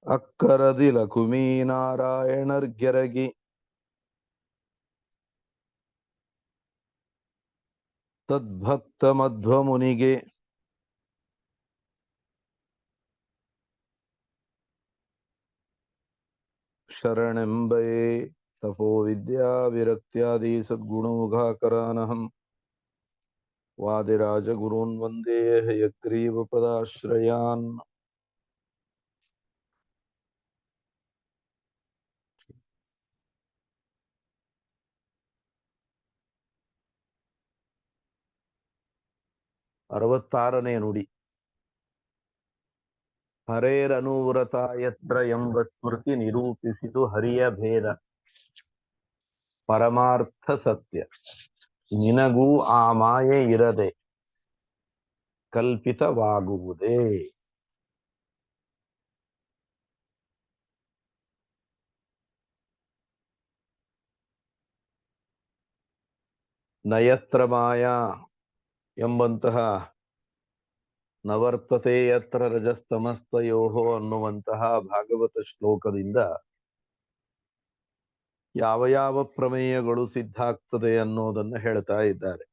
ಅಕ್ಕರದಿ ಲಕುಮೀನಾರಾಯಣರ್ಗೆರಗಿ ತದ್ಭಕ್ತ ಮಧ್ವಮುನಿಗೆ ಶರಣೆಂಬಯೇ ತಪೋ ವಿದ್ಯಾ ವಿರಕ್ತ್ಯಾದಿ ಸದ್ಗುಣೋಘಾಕರಾನಹಂ ವಾದಿರಾಜ ಗುರೂನ್ ವಂದೇ ಹಯಗ್ರೀವ ಪದಾಶ್ರಯಾನ್. ಅರವತ್ತಾರನೇ ನುಡಿ. ಹರೇರನುವ್ರತ ಯತ್ರ ಎಂಬ ಸ್ಮೃತಿ ನಿರೂಪಿಸಿದು ಹರಿಯ ಭೇದ ಪರಮಾರ್ಥ ಸತ್ಯ. ನಿನಗೂ ಆ ಮಾಯೆ ಇರದೆ ಕಲ್ಪಿತವಾಗುವುದೇ. ನಯತ್ರ ಮಾಯಾ ಎಂಬಂತಹ ನವರ್ತತೆ ಯತ್ರ ರಜಸ್ತಮಸ್ತಯೋಹೋ ಅನ್ನುವಂತಹ ಭಾಗವತ ಶ್ಲೋಕದಿಂದ ಯಾವ ಯಾವ ಪ್ರಮೇಯಗಳು ಸಿದ್ಧ ಆಗ್ತದೆ ಅನ್ನೋದನ್ನು ಹೇಳ್ತಾ ಇದ್ದಾರೆ.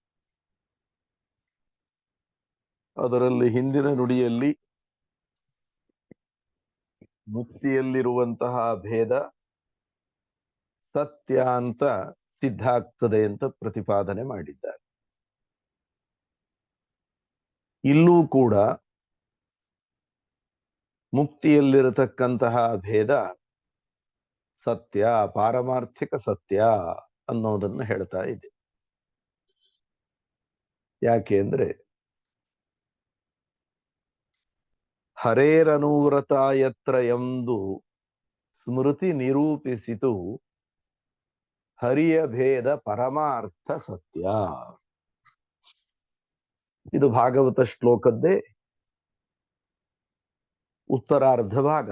ಅದರಲ್ಲಿ ಹಿಂದಿನ ನುಡಿಯಲ್ಲಿ ಮುಕ್ತಿಯಲ್ಲಿರುವಂತಹ ಭೇದ ಸತ್ಯ ಅಂತ ಸಿದ್ಧ ಆಗ್ತದೆ ಅಂತ ಪ್ರತಿಪಾದನೆ ಮಾಡಿದ್ದಾರೆ. ಇಲ್ಲೂ ಕೂಡ ಮುಕ್ತಿಯಲ್ಲಿರತಕ್ಕಂತಹ ಭೇದ ಸತ್ಯ, ಪಾರಮಾರ್ಥಿಕ ಸತ್ಯ ಅನ್ನೋದನ್ನು ಹೇಳ್ತಾ ಇದೆ. ಯಾಕೆ ಅಂದ್ರೆ ಹರೇರನುವ್ರತ ಯತ್ರ ಎಂದು ಸ್ಮೃತಿ ನಿರೂಪಿಸಿತು ಹರಿಯ ಭೇದ ಪರಮಾರ್ಥ ಸತ್ಯ. ಇದು ಭಾಗವತ ಶ್ಲೋಕದ್ದೇ ಉತ್ತರಾರ್ಧ ಭಾಗ.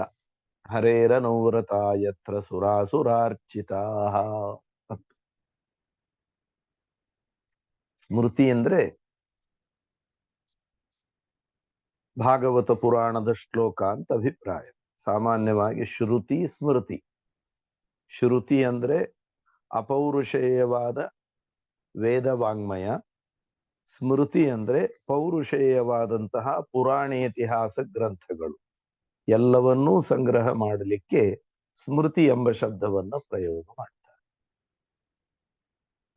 ಹರೇರನುವ್ರತ ಯತ್ರ ಸುರಾಸುರಾರ್ಚಿತಾ. ಸ್ಮೃತಿ ಅಂದ್ರೆ ಭಾಗವತ ಪುರಾಣದ ಶ್ಲೋಕ ಅಂತ ಅಭಿಪ್ರಾಯ. ಸಾಮಾನ್ಯವಾಗಿ ಶ್ರುತಿ ಸ್ಮೃತಿ. ಶ್ರುತಿ ಅಂದ್ರೆ ಅಪೌರುಷೇಯವಾದ ವೇದವಾಂಗ್ಮಯ, ಸ್ಮೃತಿ ಅಂದ್ರೆ ಪೌರುಷೇಯವಾದಂತಹ ಪುರಾಣೇತಿಹಾಸ ಗ್ರಂಥಗಳು. ಎಲ್ಲವನ್ನೂ ಸಂಗ್ರಹ ಮಾಡಲಿಕ್ಕೆ ಸ್ಮೃತಿ ಎಂಬ ಶಬ್ದವನ್ನ ಪ್ರಯೋಗ ಮಾಡ್ತಾರೆ.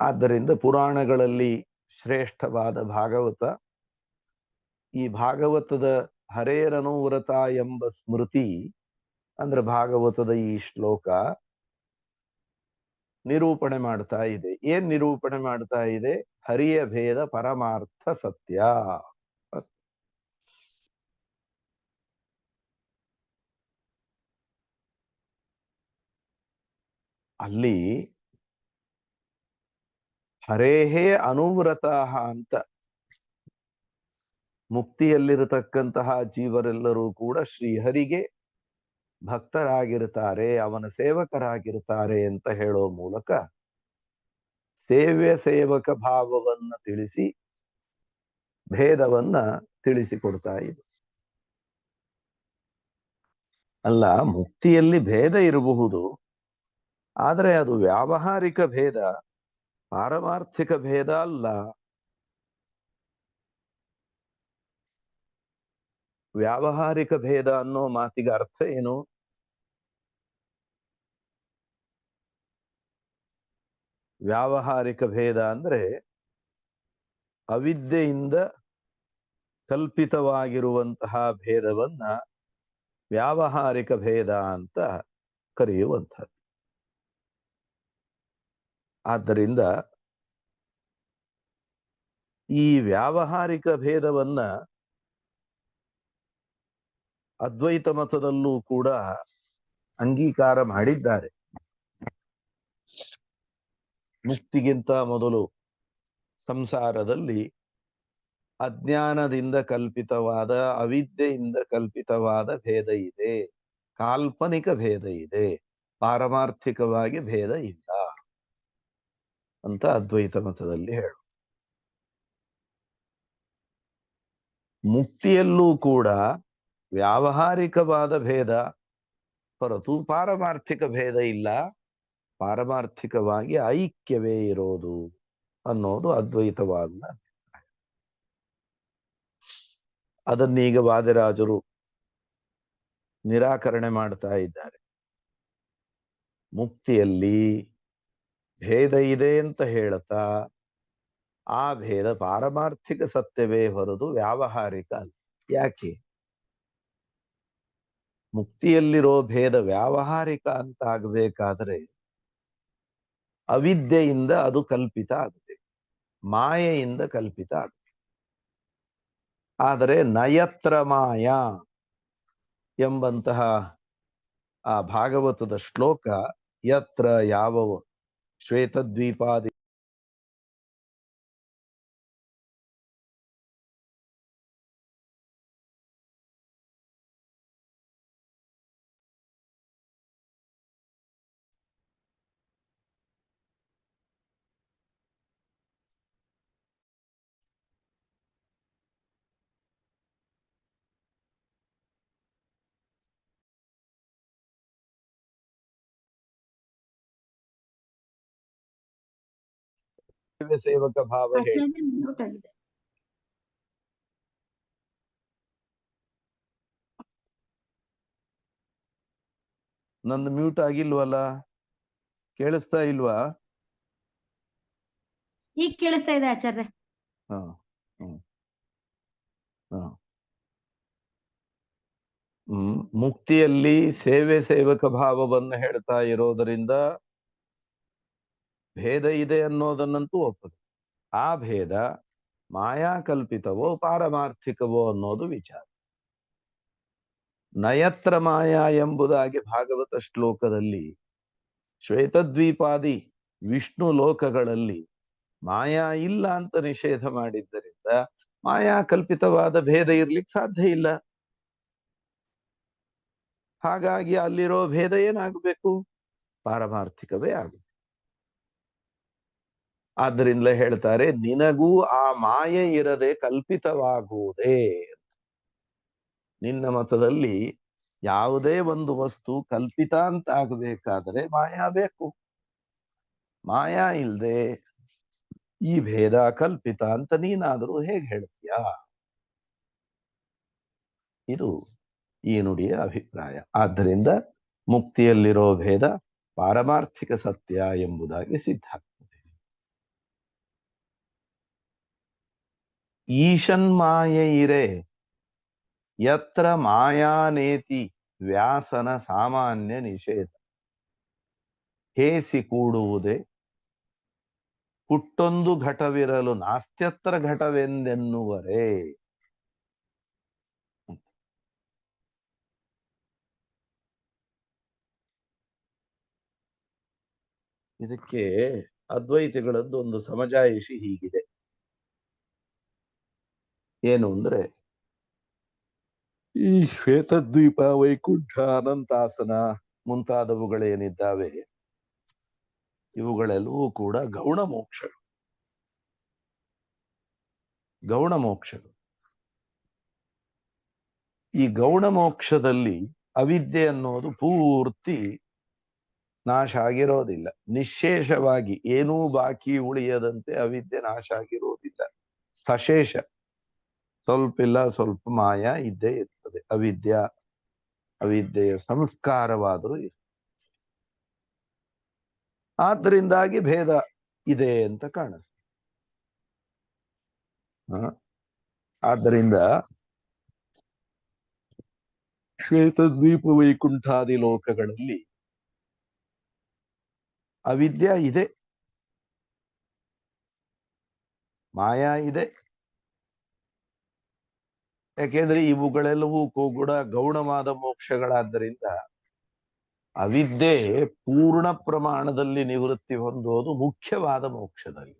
ಆದ್ದರಿಂದ ಪುರಾಣಗಳಲ್ಲಿ ಶ್ರೇಷ್ಠವಾದ ಭಾಗವತ. ಈ ಭಾಗವತದ ಹರೇರನುವ್ರತ ಎಂಬ ಸ್ಮೃತಿ ಅಂದ್ರೆ ಭಾಗವತದ ಈ ಶ್ಲೋಕ ನಿರೂಪಣೆ ಮಾಡ್ತಾ ಇದೆ. ಏನ್ ನಿರೂಪಣೆ ಮಾಡ್ತಾ ಇದೆ? ಹರಿಯ ಭೇದ ಪರಮಾರ್ಥ ಸತ್ಯ. ಅಲ್ಲಿ ಹರೇಹೇ ಅನುವ್ರತ ಅಂತ ಮುಕ್ತಿಯಲ್ಲಿರತಕ್ಕಂತಹ ಜೀವರೆಲ್ಲರೂ ಕೂಡ ಶ್ರೀಹರಿಗೆ ಭಕ್ತರಾಗಿರ್ತಾರೆ, ಅವನ ಸೇವಕರಾಗಿರ್ತಾರೆ ಅಂತ ಹೇಳೋ ಮೂಲಕ ಸೇವ್ಯ ಸೇವಕ ಭಾವವನ್ನ ತಿಳಿಸಿ ಭೇದವನ್ನ ತಿಳಿಸಿಕೊಡ್ತಾ ಇದೆ. ಅಲ್ಲ, ಮುಕ್ತಿಯಲ್ಲಿ ಭೇದ ಇರಬಹುದು, ಆದರೆ ಅದು ವ್ಯಾವಹಾರಿಕ ಭೇದ, ಪಾರಮಾರ್ಥಿಕ ಭೇದ ಅಲ್ಲ. ವ್ಯಾವಹಾರಿಕ ಭೇದ ಅನ್ನೋ ಮಾತಿಗೆ ಅರ್ಥ ಏನು? ವ್ಯಾವಹಾರಿಕ ಭೇದ ಅಂದ್ರೆ ಅವಿದ್ಯೆಯಿಂದ ಕಲ್ಪಿತವಾಗಿರುವಂತಹ ಭೇದವನ್ನ ವ್ಯಾವಹಾರಿಕ ಭೇದ ಅಂತ ಕರೆಯುವಂಥದ್ದು. ಆದ್ದರಿಂದ ಈ ವ್ಯಾವಹಾರಿಕ ಭೇದವನ್ನ ಅದ್ವೈತ ಮತದಲ್ಲೂ ಕೂಡ ಅಂಗೀಕಾರ ಮಾಡಿದ್ದಾರೆ. ಮುಕ್ತಿಗಿಂತ ಮೊದಲು ಸಂಸಾರದಲ್ಲಿ ಅಜ್ಞಾನದಿಂದ ಕಲ್ಪಿತವಾದ, ಅವಿದ್ಯೆಯಿಂದ ಕಲ್ಪಿತವಾದ ಭೇದ ಇದೆ, ಕಾಲ್ಪನಿಕ ಭೇದ ಇದೆ, ಪಾರಮಾರ್ಥಿಕವಾಗಿ ಭೇದ ಇಲ್ಲ ಅಂತ ಅದ್ವೈತ ಮತದಲ್ಲಿ ಹೇಳು. ಮುಕ್ತಿಯಲ್ಲೂ ಕೂಡ ವ್ಯಾವಹಾರಿಕವಾದ ಭೇದ, ಹೊರತು ಪಾರಮಾರ್ಥಿಕ ಭೇದ ಇಲ್ಲ, ಪಾರಮಾರ್ಥಿಕವಾಗಿ ಐಕ್ಯವೇ ಇರೋದು ಅನ್ನೋದು ಅದ್ವೈತವಾದ. ಅದನ್ನೀಗ ವಾದಿರಾಜರು ನಿರಾಕರಣೆ ಮಾಡ್ತಾ ಇದ್ದಾರೆ. ಮುಕ್ತಿಯಲ್ಲಿ ಭೇದ ಇದೆ ಅಂತ ಹೇಳ್ತಾ ಆ ಭೇದ ಪಾರಮಾರ್ಥಿಕ ಸತ್ಯವೇ ಹೊರದು ವ್ಯಾವಹಾರಿಕ ಅಲ್ಲ. ಯಾಕೆ? ಮುಕ್ತಿಯಲ್ಲಿರೋ ಭೇದ ವ್ಯಾವಹಾರಿಕ ಅಂತ ಆಗಬೇಕಾದ್ರೆ ಅವಿದ್ಯೆಯಿಂದ ಅದು ಕಲ್ಪಿತ ಆಗುತ್ತೆ, ಮಾಯೆಯಿಂದ ಕಲ್ಪಿತ ಆಗುತ್ತೆ. ಆದರೆ ನಯತ್ರ ಮಾಯಾ ಎಂಬಂತಹ ಆ ಭಾಗವತದ ಶ್ಲೋಕ, ಯತ್ರ ಯಾವ ಶ್ವೇತದ್ವೀಪಾದಿ ಸೇವಕ ಭಾವ ಹೇಳಿ. ನಂದು ಮ್ಯೂಟ್ ಆಗಿಲ್ವಲ್ಲ? ಕೇಳಿಸ್ತಾ ಇಲ್ವಾ? ಈಗ ಕೇಳಿಸ್ತಾ ಇದೆ ಆಚಾರ್ಯ. ಮುಕ್ತಿಯಲ್ಲಿ ಸೇವೆ ಸೇವಕ ಭಾವವನ್ನು ಹೇಳ್ತಾ ಇರೋದರಿಂದ ಭೇದ ಇದೆ ಅನ್ನೋದನ್ನಂತೂ ಒಪ್ಪದು. ಆ ಭೇದ ಮಾಯಾ ಕಲ್ಪಿತವೋ ಪಾರಮಾರ್ಥಿಕವೋ ಅನ್ನೋದು ವಿಚಾರ. ನಯತ್ರ ಮಾಯಾ ಎಂಬುದಾಗಿ ಭಾಗವತ ಶ್ಲೋಕದಲ್ಲಿ ಶ್ವೇತದ್ವೀಪಾದಿ ವಿಷ್ಣು ಲೋಕಗಳಲ್ಲಿ ಮಾಯಾ ಇಲ್ಲ ಅಂತ ನಿಷೇಧ ಮಾಡಿದ್ದರಿಂದ ಮಾಯಾ ಕಲ್ಪಿತವಾದ ಭೇದ ಇರ್ಲಿಕ್ಕೆ ಸಾಧ್ಯ ಇಲ್ಲ. ಹಾಗಾಗಿ ಅಲ್ಲಿರೋ ಭೇದ ಏನಾಗಬೇಕು? ಪಾರಮಾರ್ಥಿಕವೇ ಆಗುತ್ತೆ. ಆದ್ರಿಂದಲೇ ಹೇಳ್ತಾರೆ, ನಿನಗೂ ಆ ಮಾಯೆ ಇರದೆ ಕಲ್ಪಿತವಾಗುವುದೇ. ನಿನ್ನ ಮತದಲ್ಲಿ ಯಾವುದೇ ಒಂದು ವಸ್ತು ಕಲ್ಪಿತ ಅಂತ ಆಗಬೇಕಾದರೆ ಮಾಯಾ ಬೇಕು. ಮಾಯಾ ಇಲ್ದೆ ಈ ಭೇದ ಕಲ್ಪಿತ ಅಂತ ನೀನಾದರೂ ಹೇಗೆ ಹೇಳ್ತೀಯ? ಇದು ಈ ನುಡಿಯ ಅಭಿಪ್ರಾಯ. ಆದ್ದರಿಂದ ಮುಕ್ತಿಯಲ್ಲಿರೋ ಭೇದ ಪಾರಮಾರ್ಥಿಕ ಸತ್ಯ ಎಂಬುದಾಗಿ ಸಿದ್ಧ ಆಗ್ತದೆ. ಈಶನ್ಮಾಯೆ ಇರೆ ಯತ್ರ ಮಾಯಾನೇತಿ ವ್ಯಾಸನ ಸಾಮಾನ್ಯ ನಿಷೇಧ ಹೇಸಿ ಕೂಡುವುದೇ ಹುಟ್ಟೊಂದು ಘಟವಿರಲು ನಾಸ್ತ್ಯತ್ರ ಘಟವೆಂದೆನ್ನುವರೇ. ಇದಕ್ಕೆ ಅದ್ವೈತಿಗಳದ್ದು ಒಂದು ಸಮಜಾಯಿಷಿ ಹೀಗಿದೆ. ಏನು ಅಂದ್ರೆ, ಈ ಶ್ವೇತದ್ವೀಪ, ವೈಕುಂಠ, ಅನಂತಾಸನ ಮುಂತಾದವುಗಳೇನಿದ್ದಾವೆ ಇವುಗಳೆಲ್ಲವೂ ಕೂಡ ಗೌಣ ಮೋಕ್ಷಗಳು. ಗೌಣ ಮೋಕ್ಷಗಳು. ಈ ಗೌಣ ಮೋಕ್ಷದಲ್ಲಿ ಅವಿದ್ಯೆ ಅನ್ನೋದು ಪೂರ್ತಿ ನಾಶ ಆಗಿರೋದಿಲ್ಲ. ನಿಶೇಷವಾಗಿ ಏನೂ ಬಾಕಿ ಉಳಿಯದಂತೆ ಅವಿದ್ಯೆ ನಾಶ ಆಗಿರೋದಿಲ್ಲ. ಸಶೇಷ, ಸ್ವಲ್ಪ ಇಲ್ಲ ಸ್ವಲ್ಪ ಮಾಯಾ ಇದ್ದೇ ಇರ್ತದೆ. ಅವಿದ್ಯೆಯ ಸಂಸ್ಕಾರವಾದರೂ ಇರ್ತದೆ. ಆದ್ದರಿಂದಾಗಿ ಭೇದ ಇದೆ ಅಂತ ಕಾಣಿಸ್ತದೆ. ಆದ್ದರಿಂದ ಶ್ವೇತದ್ವೀಪ ವೈಕುಂಠಾದಿ ಲೋಕಗಳಲ್ಲಿ ಅವಿದ್ಯೆ ಇದೆ, ಮಾಯಾ ಇದೆ. ಯಾಕೆಂದ್ರೆ ಇವುಗಳೆಲ್ಲವೂ ಕೂಡ ಗೌಣವಾದ ಮೋಕ್ಷಗಳಾದ್ದರಿಂದ ಅವಿದ್ಯೆ ಪೂರ್ಣ ಪ್ರಮಾಣದಲ್ಲಿ ನಿವೃತ್ತಿ ಹೊಂದೋದು ಮುಖ್ಯವಾದ ಮೋಕ್ಷದಲ್ಲಿ.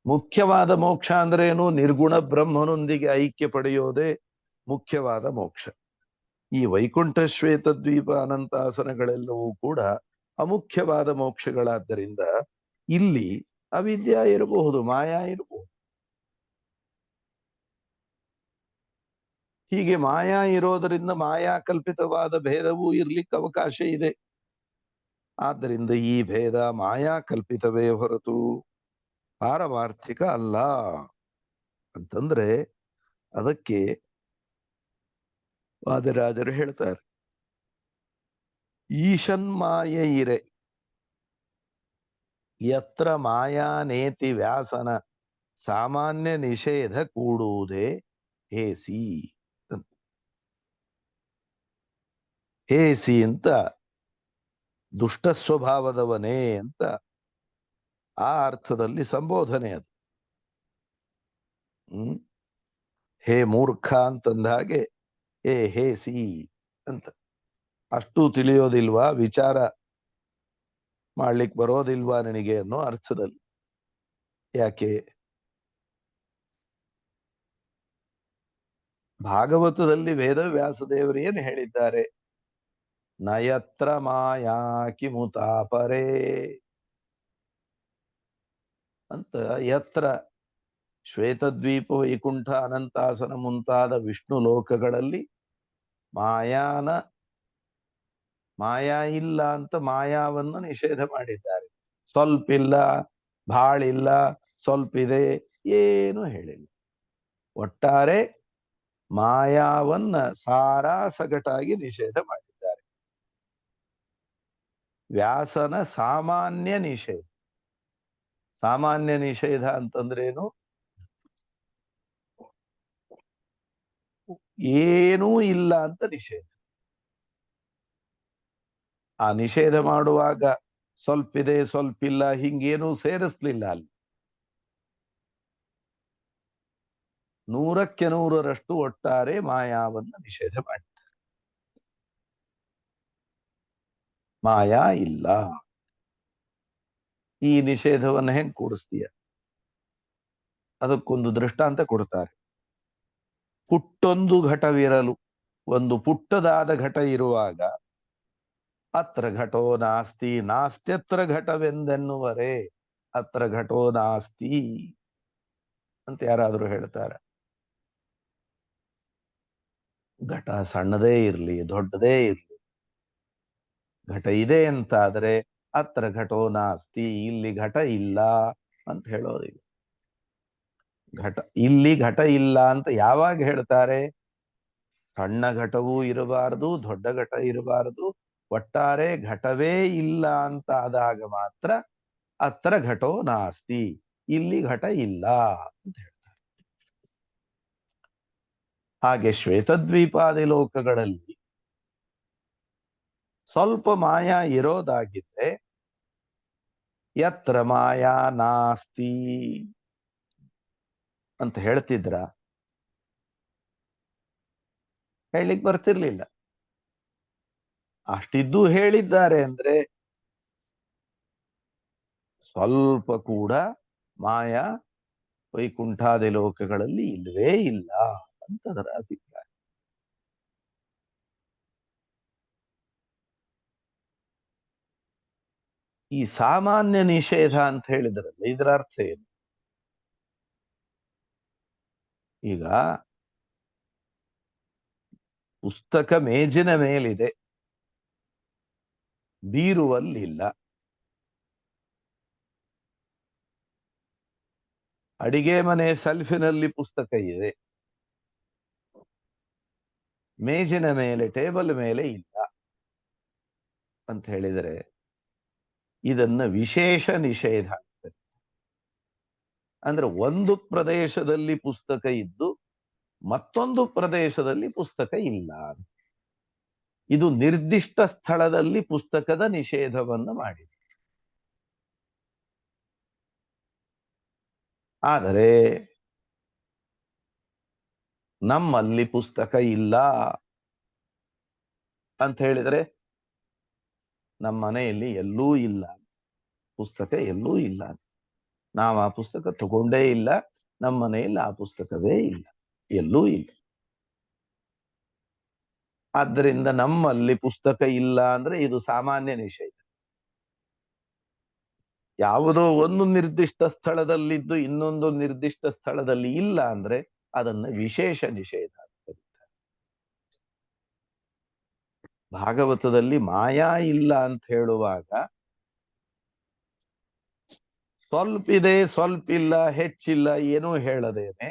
ಮುಖ್ಯವಾದ ಮೋಕ್ಷ ಅಂದ್ರೆ ಏನು? ನಿರ್ಗುಣ ಬ್ರಹ್ಮನೊಂದಿಗೆ ಐಕ್ಯ ಪಡೆಯೋದೇ ಮುಖ್ಯವಾದ ಮೋಕ್ಷ. ಈ ವೈಕುಂಠ, ಶ್ವೇತದ್ವೀಪ, ಅನಂತಾಸನಗಳೆಲ್ಲವೂ ಕೂಡ ಅಮುಖ್ಯವಾದ ಮೋಕ್ಷಗಳಾದ್ದರಿಂದ ಇಲ್ಲಿ ಅವಿದ್ಯಾ ಇರಬಹುದು, ಮಾಯಾ ಇರಬಹುದು. ಹೀಗೆ ಮಾಯಾ ಇರೋದರಿಂದ ಮಾಯಾ ಕಲ್ಪಿತವಾದ ಭೇದವೂ ಇರ್ಲಿಕ್ಕೆ ಅವಕಾಶ ಇದೆ. ಆದ್ದರಿಂದ ಈ ಭೇದ ಮಾಯಾ ಕಲ್ಪಿತವೇ ಹೊರತು ಪಾರಮಾರ್ಥಿಕ ಅಲ್ಲ ಅಂತಂದ್ರೆ ಅದಕ್ಕೆ ವಾದರಾಜರು ಹೇಳ್ತಾರೆ, ಈಶನ್ ಮಾಯೆ ಇರೆ ಯತ್ರ ಮಾಯಾ ನೇತಿ ವ್ಯಾಸನ ಸಾಮಾನ್ಯ ನಿಷೇಧ ಕೂಡುವುದೇ ಹೇಸಿ. ಹೇಸಿ ಅಂತ ದುಷ್ಟ ಸ್ವಭಾವದವನೇ ಅಂತ ಆ ಅರ್ಥದಲ್ಲಿ ಸಂಬೋಧನೆ ಅದು. ಹೇ ಮೂರ್ಖ ಅಂತಂದ ಹಾಗೆ ಹೇಸಿ ಅಂತ. ಅಷ್ಟು ತಿಳಿಯೋದಿಲ್ವಾ, ವಿಚಾರ ಮಾಡ್ಲಿಕ್ಕೆ ಬರೋದಿಲ್ವಾ ನಿನಗೆ ಅನ್ನೋ ಅರ್ಥದಲ್ಲಿ. ಯಾಕೆ? ಭಾಗವತದಲ್ಲಿ ವೇದವ್ಯಾಸದೇವರು ಏನು ಹೇಳಿದ್ದಾರೆ? ನಯತ್ರ ಮಾಯಾ ಕಿಮುತಾಪರೇ ಅಂತ. ಯತ್ರ ಶ್ವೇತದ್ವೀಪ, ವೈಕುಂಠ, ಅನಂತಾಸನ ಮುಂತಾದ ವಿಷ್ಣು ಲೋಕಗಳಲ್ಲಿ ಮಾಯಾ ಇಲ್ಲ ಅಂತ ಮಾಯಾವನ್ನು ನಿಷೇಧ ಮಾಡಿದ್ದಾರೆ. ಸ್ವಲ್ಪ ಇಲ್ಲ, ಭಾಳಿಲ್ಲ, ಸ್ವಲ್ಪ ಇದೆ, ಏನು ಹೇಳಿಲ್ಲ. ಒಟ್ಟಾರೆ ಮಾಯಾವನ್ನ ಸಾರಾಸಗಟಾಗಿ ನಿಷೇಧ ಮಾಡಿದ್ದಾರೆ. ವ್ಯಾಸನ ಸಾಮಾನ್ಯ ನಿಷೇಧ. ಸಾಮಾನ್ಯ ನಿಷೇಧ ಅಂತಂದ್ರೇನು? ಏನೂ ಇಲ್ಲ ಅಂತ ನಿಷೇಧ. ಆ ನಿಷೇಧ ಮಾಡುವಾಗ ಸ್ವಲ್ಪಿದೆ ಸ್ವಲ್ಪಿಲ್ಲ ಹಿಂಗೇನೂ ಸೇರಿಸ್ಲಿಲ್ಲ. ಅಲ್ಲಿ 100ಕ್ಕೆ 100ರಷ್ಟು ಒಟ್ಟಾರೆ ಮಾಯಾವನ್ನು ನಿಷೇಧ ಮಾಡಿದ್ದಾರೆ. ಮಾಯಾ ಇಲ್ಲ. ಈ ನಿಷೇಧವನ್ನು ಹೆಂಗ್ ಕೂಡಿಸ್ತೀಯ? ಅದಕ್ಕೊಂದು ದೃಷ್ಟಾಂತ ಕೊಡ್ತಾರೆ. ಪುಟ್ಟೊಂದು ಘಟವಿರಲು, ಒಂದು ಪುಟ್ಟದಾದ ಘಟ ಇರುವಾಗ ಅತ್ರ ಘಟೋ ನಾಸ್ತಿ ನಾಸ್ತ್ಯತ್ರ ಘಟವೆಂದೆನ್ನುವರೆ, ಅತ್ರ ಘಟೋ ನಾಸ್ತಿ ಅಂತ ಯಾರಾದ್ರೂ ಹೇಳ್ತಾರೆ? ಘಟ ಸಣ್ಣದೇ ಇರ್ಲಿ ದೊಡ್ಡದೇ ಇರ್ಲಿ, ಘಟ ಇದೆ ಅಂತಾದ್ರೆ ಅತ್ರ ಘಟೋ ನಾಸ್ತಿ, ಇಲ್ಲಿ ಘಟ ಇಲ್ಲ ಅಂತ ಹೇಳೋದಿಲ್ಲ. ಇಲ್ಲಿ ಘಟ ಇಲ್ಲ ಅಂತ ಯಾವಾಗ ಹೇಳ್ತಾರೆ? ಸಣ್ಣ ಘಟವೂ ಇರಬಾರದು, ದೊಡ್ಡ ಘಟ ಇರಬಾರದು, ಒಟ್ಟಾರೆ ಘಟವೇ ಇಲ್ಲ ಅಂತ ಆದಾಗ ಮಾತ್ರ ಅತ್ರ ಘಟೋ ನಾಸ್ತಿ, ಇಲ್ಲಿ ಘಟ ಇಲ್ಲ ಅಂತ ಹೇಳ್ತಾರೆ. ಹಾಗೆ ಶ್ವೇತದ್ವೀಪಾದಿ ಲೋಕಗಳಲ್ಲಿ ಸ್ವಲ್ಪ ಮಾಯಾ ಇರೋದಾಗಿದ್ರೆ ಯತ್ರ ಮಾಯಾ ನಾಸ್ತಿ ಅಂತ ಹೇಳ್ತಿದ್ರ? ಹೇಳಿಕ್ ಬರ್ತಿರ್ಲಿಲ್ಲ. ಅಷ್ಟಿದ್ದು ಹೇಳಿದ್ದಾರೆ ಅಂದ್ರೆ ಸ್ವಲ್ಪ ಕೂಡ ಮಾಯಾ ವೈಕುಂಠಾದಿ ಲೋಕಗಳಲ್ಲಿ ಇಲ್ಲವೇ ಇಲ್ಲ ಅಂತ ಅದರ ಅಭಿಪ್ರಾಯ. ಈ ಸಾಮಾನ್ಯ ನಿಷೇಧ ಅಂತ ಹೇಳಿದ್ರಲ್ಲ, ಇದರ ಅರ್ಥ ಏನು? ಈಗ ಪುಸ್ತಕ ಮೇಜಿನ ಮೇಲಿದೆ, ಬೀರುವಲ್ಲಿಲ್ಲ. ಅಡಿಗೆ ಮನೆ ಸೆಲ್ಫಿನಲ್ಲಿ ಪುಸ್ತಕ ಇದೆ, ಮೇಜಿನ ಮೇಲೆ ಟೇಬಲ್ ಮೇಲೆ ಇಲ್ಲ ಅಂತ ಹೇಳಿದರೆ ಇದನ್ನ ವಿಶೇಷ ನಿಷೇಧ ಆಗ್ತದೆ. ಅಂದ್ರೆ ಒಂದು ಪ್ರದೇಶದಲ್ಲಿ ಪುಸ್ತಕ ಇದ್ದು ಮತ್ತೊಂದು ಪ್ರದೇಶದಲ್ಲಿ ಪುಸ್ತಕ ಇಲ್ಲ. ಇದು ನಿರ್ದಿಷ್ಟ ಸ್ಥಳದಲ್ಲಿ ಪುಸ್ತಕದ ನಿಷೇಧವನ್ನು ಮಾಡಿದೆ. ಆದರೆ ನಮ್ಮಲ್ಲಿ ಪುಸ್ತಕ ಇಲ್ಲ ಅಂತ ಹೇಳಿದ್ರೆ ನಮ್ಮ ಮನೆಯಲ್ಲಿ ಎಲ್ಲೂ ಇಲ್ಲ, ಪುಸ್ತಕ ಎಲ್ಲೂ ಇಲ್ಲ, ನಾವು ಆ ಪುಸ್ತಕ ತಗೊಂಡೇ ಇಲ್ಲ, ನಮ್ಮ ಮನೆಯಲ್ಲಿ ಆ ಪುಸ್ತಕವೇ ಇಲ್ಲ, ಎಲ್ಲೂ ಇಲ್ಲ. ಆದ್ದರಿಂದ ನಮ್ಮಲ್ಲಿ ಪುಸ್ತಕ ಇಲ್ಲ ಅಂದ್ರೆ ಇದು ಸಾಮಾನ್ಯ ನಿಷೇಧ. ಯಾವುದೋ ಒಂದು ನಿರ್ದಿಷ್ಟ ಸ್ಥಳದಲ್ಲಿದ್ದು ಇನ್ನೊಂದು ನಿರ್ದಿಷ್ಟ ಸ್ಥಳದಲ್ಲಿ ಇಲ್ಲ ಅಂದ್ರೆ ಅದನ್ನ ವಿಶೇಷ ನಿಷೇಧ ಅಂತ ಕರೀತಾರೆ. ಭಾಗವತದಲ್ಲಿ ಮಾಯಾ ಇಲ್ಲ ಅಂತ ಹೇಳುವಾಗ ಸ್ವಲ್ಪ ಇದೆ, ಸ್ವಲ್ಪ ಇಲ್ಲ, ಹೆಚ್ಚಿಲ್ಲ ಏನೂ ಹೇಳದೇನೆ,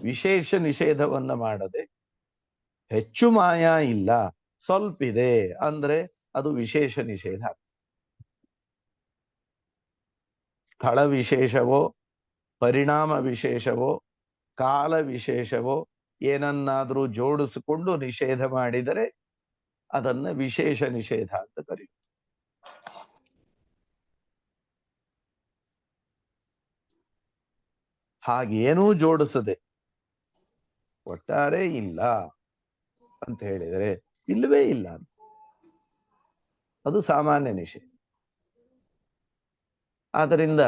ವಿಶೇಷ ನಿಷೇಧವನ್ನ ಮಾಡದೆ, ಹೆಚ್ಚು ಮಾಯಾ ಇಲ್ಲ, ಸ್ವಲ್ಪ ಇದೆ ಅಂದ್ರೆ ಅದು ವಿಶೇಷ ನಿಷೇಧ. ಸ್ಥಳ ವಿಶೇಷವೋ, ಪರಿಣಾಮ ವಿಶೇಷವೋ, ಕಾಲ ವಿಶೇಷವೋ ಏನನ್ನಾದ್ರೂ ಜೋಡಿಸಿಕೊಂಡು ನಿಷೇಧ ಮಾಡಿದರೆ ಅದನ್ನ ವಿಶೇಷ ನಿಷೇಧ ಅಂತ ಕರೆಯುತ್ತಾರೆ. ಹಾಗೇನೂ ಜೋಡಿಸದೆ ಒಟ್ಟಾರೆ ಇಲ್ಲ ಅಂತ ಹೇಳಿದರೆ ಇಲ್ಲವೇ ಇಲ್ಲ, ಅದು ಸಾಮಾನ್ಯ ನಿಷೇಧ. ಆದ್ದರಿಂದ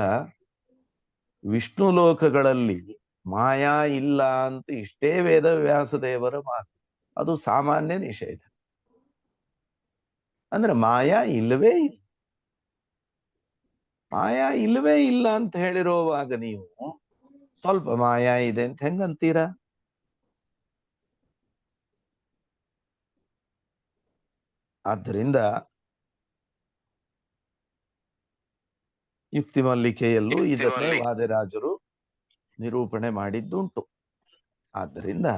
ವಿಷ್ಣು ಲೋಕಗಳಲ್ಲಿ ಮಾಯಾ ಇಲ್ಲ ಅಂತ ಇಷ್ಟೇ ವೇದವ್ಯಾಸ ದೇವರ ಮಾತು, ಅದು ಸಾಮಾನ್ಯ ನಿಷೇಧ. ಅಂದ್ರೆ ಮಾಯಾ ಇಲ್ಲವೇ ಇಲ್ಲ. ಮಾಯಾ ಇಲ್ಲವೇ ಇಲ್ಲ ಅಂತ ಹೇಳಿರುವಾಗ ನೀವು ಸ್ವಲ್ಪ ಮಾಯಾ ಇದೆ ಅಂತ ಹೆಂಗಂತೀರಾ? ಆದ್ದರಿಂದ ಯುಕ್ತಿ ಮಲ್ಲಿಕೆಯಲ್ಲೂ ಇದನ್ನೇ ವಾದಿರಾಜರು ನಿರೂಪಣೆ ಮಾಡಿದ್ದುಂಟು. ಆದ್ದರಿಂದ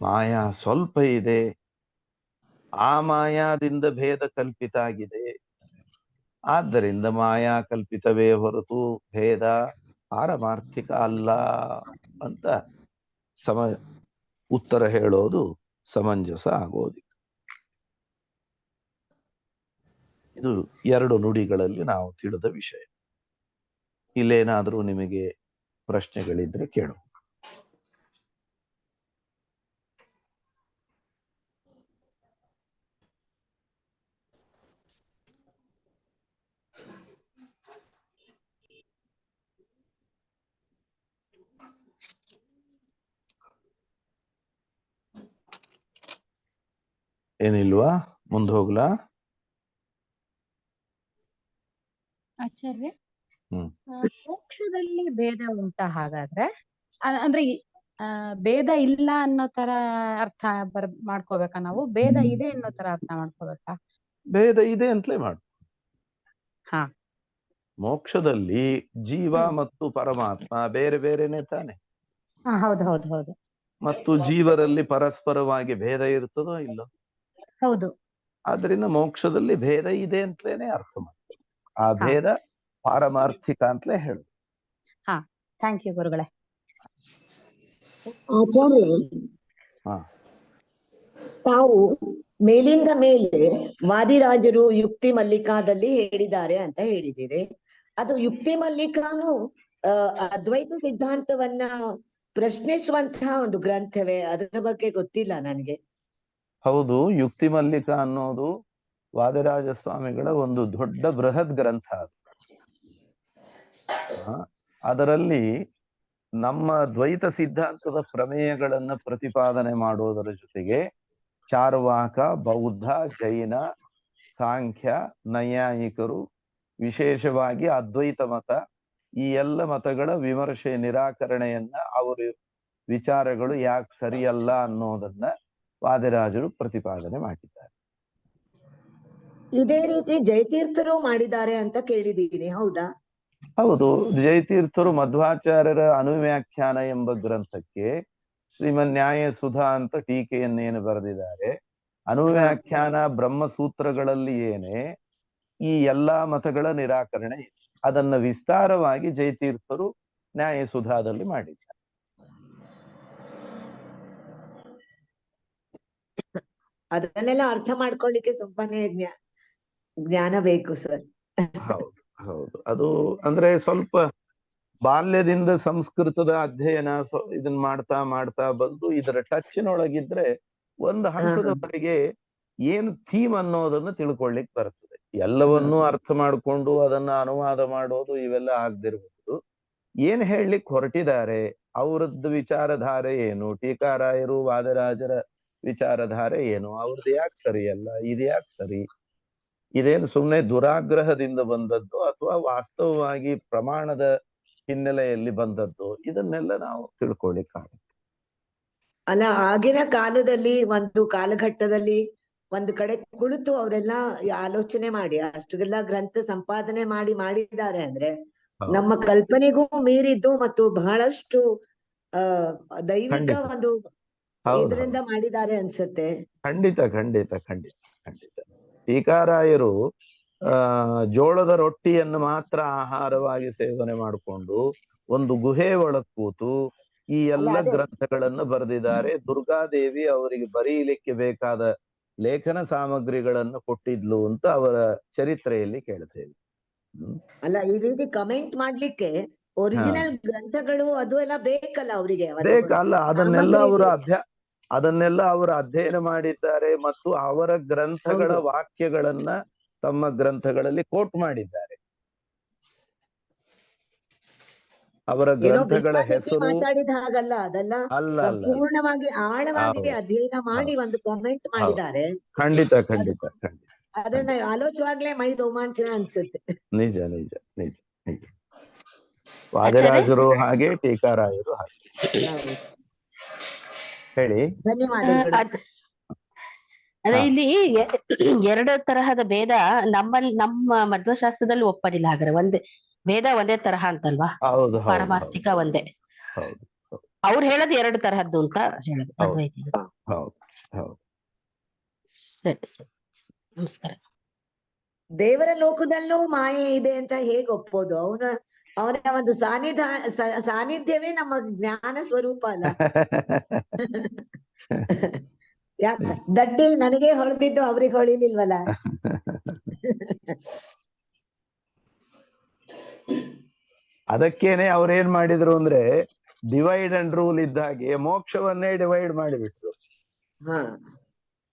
ಮಾಯಾ ಸ್ವಲ್ಪ ಇದೆ, ಆ ಮಾಯಾದಿಂದ ಭೇದ ಕಲ್ಪಿತ ಆಗಿದೆ, ಆದ್ದರಿಂದ ಮಾಯಾ ಕಲ್ಪಿತವೇ ಹೊರತು ಭೇದ ಪಾರಮಾರ್ಥಿಕ ಅಲ್ಲ ಅಂತ ಉತ್ತರ ಹೇಳೋದು ಸಮಂಜಸ ಆಗೋದಿಲ್ಲ. ಇದು ಎರಡು ನುಡಿಗಳಲ್ಲಿ ನಾವು ತಿಳಿದ ವಿಷಯ. ಇಲ್ಲೇನಾದ್ರೂ ನಿಮಗೆ ಪ್ರಶ್ನೆಗಳಿದ್ರೆ ಕೇಳು. ಏನಿಲ್ವಾ? ಮುಂದೆ ಹೋಗ್ಲಾ? ಆಚಾರ್ಯ, ಮೋಕ್ಷದಲ್ಲಿ ಭೇದ ಉಂಟಾ ಹಾಗಾದ್ರೆ? ಅಂದ್ರೆ ಭೇದ ಇಲ್ಲ ಅನ್ನೋ ತರ ಅರ್ಥ ಮಾಡ್ಕೋಬೇಕಾ ನಾವು? ಭೇದ ಇದೆ ಅನ್ನೋ ತರ ಅರ್ಥ ಮಾಡ್ಕೋಬೇಕಾ? ಭೇದ ಇದೆ ಅಂತಲೇ ಮಾಡು. ಹಾ, ಮೋಕ್ಷದಲ್ಲಿ ಜೀವ ಮತ್ತು ಪರಮಾತ್ಮ ಬೇರೆ ಬೇರೆನೆ ತಾನೆ. ಹೌದು ಹೌದು ಹೌದು. ಮತ್ತು ಜೀವರಲ್ಲಿ ಪರಸ್ಪರವಾಗಿ ಭೇದ ಇರ್ತದೋ ಇಲ್ಲೋ? ಹೌದು. ಆದ್ರಿಂದ ಮೋಕ್ಷದಲ್ಲಿ ಭೇದ ಇದೆ ಅಂತಲೇನೆ ಅರ್ಥ ಮಾಡ್ತೀವಿ. ಆ ಭೇದ ಪಾರಮಾರ್ಥಿಕ ಅಂತಲೇ ಹೇಳು. ಹಾ, ಥ್ಯಾಂಕ್ ಯು ಗುರುಗಳೇ. ಆಚಾರ್ಯ, ತಾವು ಮೇಲಿಂದ ಮೇಲೆ ವಾದಿರಾಜರು ಯುಕ್ತಿ ಮಲ್ಲಿಕಾದಲ್ಲಿ ಹೇಳಿದ್ದಾರೆ ಅಂತ ಹೇಳಿದಿರಿ. ಅದು ಯುಕ್ತಿ ಮಲ್ಲಿಕಾನು ಅದ್ವೈತ ಸಿದ್ಧಾಂತವನ್ನ ಪ್ರಶ್ನಿಸುವಂತಹ ಒಂದು ಗ್ರಂಥವೇ? ಅದರ ಬಗ್ಗೆ ಗೊತ್ತಿಲ್ಲ ನನಗೆ. ಹೌದು, ಯುಕ್ತಿ ಮಲ್ಲಿಕ ಅನ್ನೋದು ವಾದಿರಾಜ ಸ್ವಾಮಿಗಳ ಒಂದು ದೊಡ್ಡ ಬೃಹತ್ ಗ್ರಂಥ. ಅದರಲ್ಲಿ ನಮ್ಮ ದ್ವೈತ ಸಿದ್ಧಾಂತದ ಪ್ರಮೇಯಗಳನ್ನ ಪ್ರತಿಪಾದನೆ ಮಾಡೋದರ ಜೊತೆಗೆ ಚಾರ್ವಾಕ, ಬೌದ್ಧ, ಜೈನ, ಸಾಂಖ್ಯ, ನೈಯಾಯಿಕರು, ವಿಶೇಷವಾಗಿ ಅದ್ವೈತ ಮತ, ಈ ಎಲ್ಲ ಮತಗಳ ವಿಮರ್ಶೆ, ನಿರಾಕರಣೆಯನ್ನ, ಅವರ ವಿಚಾರಗಳು ಯಾಕೆ ಸರಿಯಲ್ಲ ಅನ್ನೋದನ್ನ ವಾದಿರಾಜರು ಪ್ರತಿಪಾದನೆ ಮಾಡಿದ್ದಾರೆ. ಇದೇ ರೀತಿ ಜಯತೀರ್ಥರು ಮಾಡಿದ್ದಾರೆ ಅಂತ ಕೇಳಿದ್ದೀನಿ, ಹೌದಾ? ಹೌದು, ಜಯತೀರ್ಥರು ಮಧ್ವಾಚಾರ್ಯರ ಅನುವ್ಯಾಖ್ಯಾನ ಎಂಬ ಗ್ರಂಥಕ್ಕೆ ಶ್ರೀಮನ್ ನ್ಯಾಯ ಸುಧಾ ಅಂತ ಟೀಕೆಯನ್ನೇನು ಬರೆದಿದ್ದಾರೆ. ಅನುವ್ಯಾಖ್ಯಾನ ಬ್ರಹ್ಮಸೂತ್ರಗಳಲ್ಲಿ ಏನೇ ಈ ಎಲ್ಲಾ ಮತಗಳ ನಿರಾಕರಣೆ, ಅದನ್ನ ವಿಸ್ತಾರವಾಗಿ ಜಯತೀರ್ಥರು ನ್ಯಾಯ ಸುಧಾದಲ್ಲಿ ಮಾಡಿದ್ದಾರೆ. ಅದನ್ನೆಲ್ಲ ಅರ್ಥ ಮಾಡ್ಕೊಳ್ಳಿಕ್ಕೆ ಸ್ವಲ್ಪನೇ ಜ್ಞಾನ ಬೇಕು ಸರ್. ಹೌದು ಹೌದು, ಅದು ಅಂದ್ರೆ ಸ್ವಲ್ಪ ಬಾಲ್ಯದಿಂದ ಸಂಸ್ಕೃತದ ಅಧ್ಯಯನ ಇದನ್ನ ಮಾಡ್ತಾ ಮಾಡ್ತಾ ಬಂದು ಇದರ ಟಚ್ನೊಳಗಿದ್ರೆ ಒಂದು ಹಂತದವರೆಗೆ ಏನು ಥೀಮ್ ಅನ್ನೋದನ್ನ ತಿಳ್ಕೊಳ್ಳಿಕ್ ಬರ್ತದೆ. ಎಲ್ಲವನ್ನೂ ಅರ್ಥ ಮಾಡ್ಕೊಂಡು ಅದನ್ನ ಅನುವಾದ ಮಾಡೋದು ಇವೆಲ್ಲ ಆಗದಿರ್ಬಹುದು. ಏನ್ ಹೇಳಲಿಕ್ಕೆ ಹೊರಟಿದ್ದಾರೆ, ಅವರದ್ದು ವಿಚಾರಧಾರೆ ಏನು, ಟೀಕಾರಾಯರು ವಾದರಾಜರ ವಿಚಾರಧಾರೆ ಏನು, ಅವ್ರದ್ದು ಯಾಕೆ ಸರಿಯಲ್ಲ, ಇದು ಯಾಕೆ ಸರಿ, ಇದೇನು ಸುಮ್ಮನೆ ದುರಾಗ್ರಹದಿಂದ ಬಂದದ್ದು ಅಥವಾ ವಾಸ್ತವವಾಗಿ ಪ್ರಮಾಣದ ಹಿನ್ನೆಲೆಯಲ್ಲಿ ಬಂದದ್ದು, ಇದನ್ನೆಲ್ಲ ನಾವು ತಿಳ್ಕೊಳ್ಳಿಕ್ಕಾಗುತ್ತೆ. ಅಲ್ಲ, ಆಗಿನ ಕಾಲದಲ್ಲಿ ಒಂದು ಕಾಲಘಟ್ಟದಲ್ಲಿ ಒಂದು ಕಡೆ ಕುಳಿತು ಅವರೆಲ್ಲ ಆಲೋಚನೆ ಮಾಡಿ ಅಷ್ಟೆಲ್ಲ ಗ್ರಂಥ ಸಂಪಾದನೆ ಮಾಡಿದ್ದಾರೆ ಅಂದ್ರೆ ಹೌದು. ನಮ್ಮ ಕಲ್ಪನೆಗೂ ಮೀರಿದ್ದು ಮತ್ತು ಬಹಳಷ್ಟು ದೈವಿಕ ಖಂಡಿತ. ಒಂದು ಹೌದು, ಇದರಿಂದ ಮಾಡಿದ್ದಾರೆ ಅನ್ಸುತ್ತೆ. ಖಂಡಿತ ಖಂಡಿತ ಖಂಡಿತ ಖಂಡಿತ. ಟೀಕಾರಾಯರು ಜೋಳದ ರೊಟ್ಟಿಯನ್ನು ಮಾತ್ರ ಆಹಾರವಾಗಿ ಸೇವನೆ ಮಾಡಿಕೊಂಡು ಒಂದು ಗುಹೆ ಒಳಗ್ ಕೂತು ಈ ಎಲ್ಲ ಅದೇ. ಗ್ರಂಥಗಳನ್ನು ಬರೆದಿದ್ದಾರೆ. ದುರ್ಗಾದೇವಿ ಅವರಿಗೆ ಬರೀಲಿಕ್ಕೆ ಬೇಕಾದ ಲೇಖನ ಸಾಮಗ್ರಿಗಳನ್ನು ಕೊಟ್ಟಿದ್ಲು ಅಂತ ಅವರ ಚರಿತ್ರೆಯಲ್ಲಿ ಕೇಳ್ತೇವೆ. ಅಲ್ಲ, ಈ ರೀತಿ ಕಮೆಂಟ್ ಮಾಡ್ಲಿಕ್ಕೆ ಒರಿಜಿನಲ್ ಗ್ರಂಥಗಳು ಅದು ಎಲ್ಲ ಬೇಕಲ್ಲ ಅವರಿಗೆ. ಬೇಕಲ್ಲ, ಅದನ್ನೆಲ್ಲ ಅವರು ಅಧ್ಯಯನ ಮಾಡಿದ್ದಾರೆ ಮತ್ತು ಅವರ ಗ್ರಂಥಗಳ ವಾಕ್ಯಗಳನ್ನ ತಮ್ಮ ಗ್ರಂಥಗಳಲ್ಲಿ ಕೋಟ್ ಮಾಡಿದ್ದಾರೆ. ಅವರ ಗ್ರಂಥಗಳ ಹೆಸರು ಮಾತಾಡಿದ ಹಾಗಲ್ಲ, ಅದೆಲ್ಲ ಅಲ್ಲ ಸಂಪೂರ್ಣವಾಗಿ ಆಳವಾಗಿ ಅಧ್ಯಯನ ಮಾಡಿ ಒಂದು ಕಾಮೆಂಟ್ ಮಾಡಿದ್ದಾರೆ. ಖಂಡಿತ ಖಂಡಿತ ಖಂಡಿತ. ಅದನ್ನ ಆಲೋಚವಾಗ್ಲೇ ಮೈ ರೋಮಾಂಚನ ಅನ್ಸುತ್ತೆ. ನಿಜ ನಿಜ ನಿಜ ನಿಜ. ವಾದಿರಾಜರು ಹಾಗೆ, ಟೀಕಾರಾಯರು ಹಾಗೆ. ಹೇಳಿ. ಧನ್ಯವಾದಗಳು. ಅದೇ ಇಲ್ಲಿ ಎರಡು ತರಹದ ಭೇದ ನಮ್ಮ ಮಧ್ವಶಾಸ್ತ್ರದಲ್ಲಿ ಒಪ್ಪದಿಲ್ಲ. ಹಾಗಾದ್ರೆ ಭೇದ ಒಂದೇ ತರಹ ಅಂತಲ್ವಾ? ಹೌದು, ಪಾರಮಾರ್ಥಿಕ ಒಂದೇ. ಹೌದು. ಅವ್ರು ಹೇಳೋದು ಎರಡು ತರಹದ್ದು ಅಂತ ಹೇಳೋದು ಅದ್ವೈತಿಗಳು. ಹೌದು ಹೌದು. ಸರಿ ಸರಿ, ನಮಸ್ಕಾರ. ದೇವರ ಲೋಕದಲ್ಲೂ ಮಾಯೆ ಇದೆ ಅಂತ ಹೇಗೆ ಒಪ್ಪೋದು? ಅವನ ಒಂದು ಸಾನ್ನಿಧ್ಯವೇ ನಮ್ಮ ಜ್ಞಾನ ಸ್ವರೂಪ ಅಲ್ಲ? ಯಾಕ ದಡ್ಡಿ ನನಗೆ ಹೊಳೆದಿದ್ದು ಅವ್ರಿಗೆ ಹೊಳಿಲಿಲ್ವಲ್ಲ? ಅದಕ್ಕೇನೆ ಅವ್ರೇನ್ ಮಾಡಿದ್ರು ಅಂದ್ರೆ, ಡಿವೈಡ್ ಅಂಡ್ ರೂಲ್ ಇದ್ದಾಗೆ ಮೋಕ್ಷವನ್ನೇ ಡಿವೈಡ್ ಮಾಡಿಬಿಟ್ರು.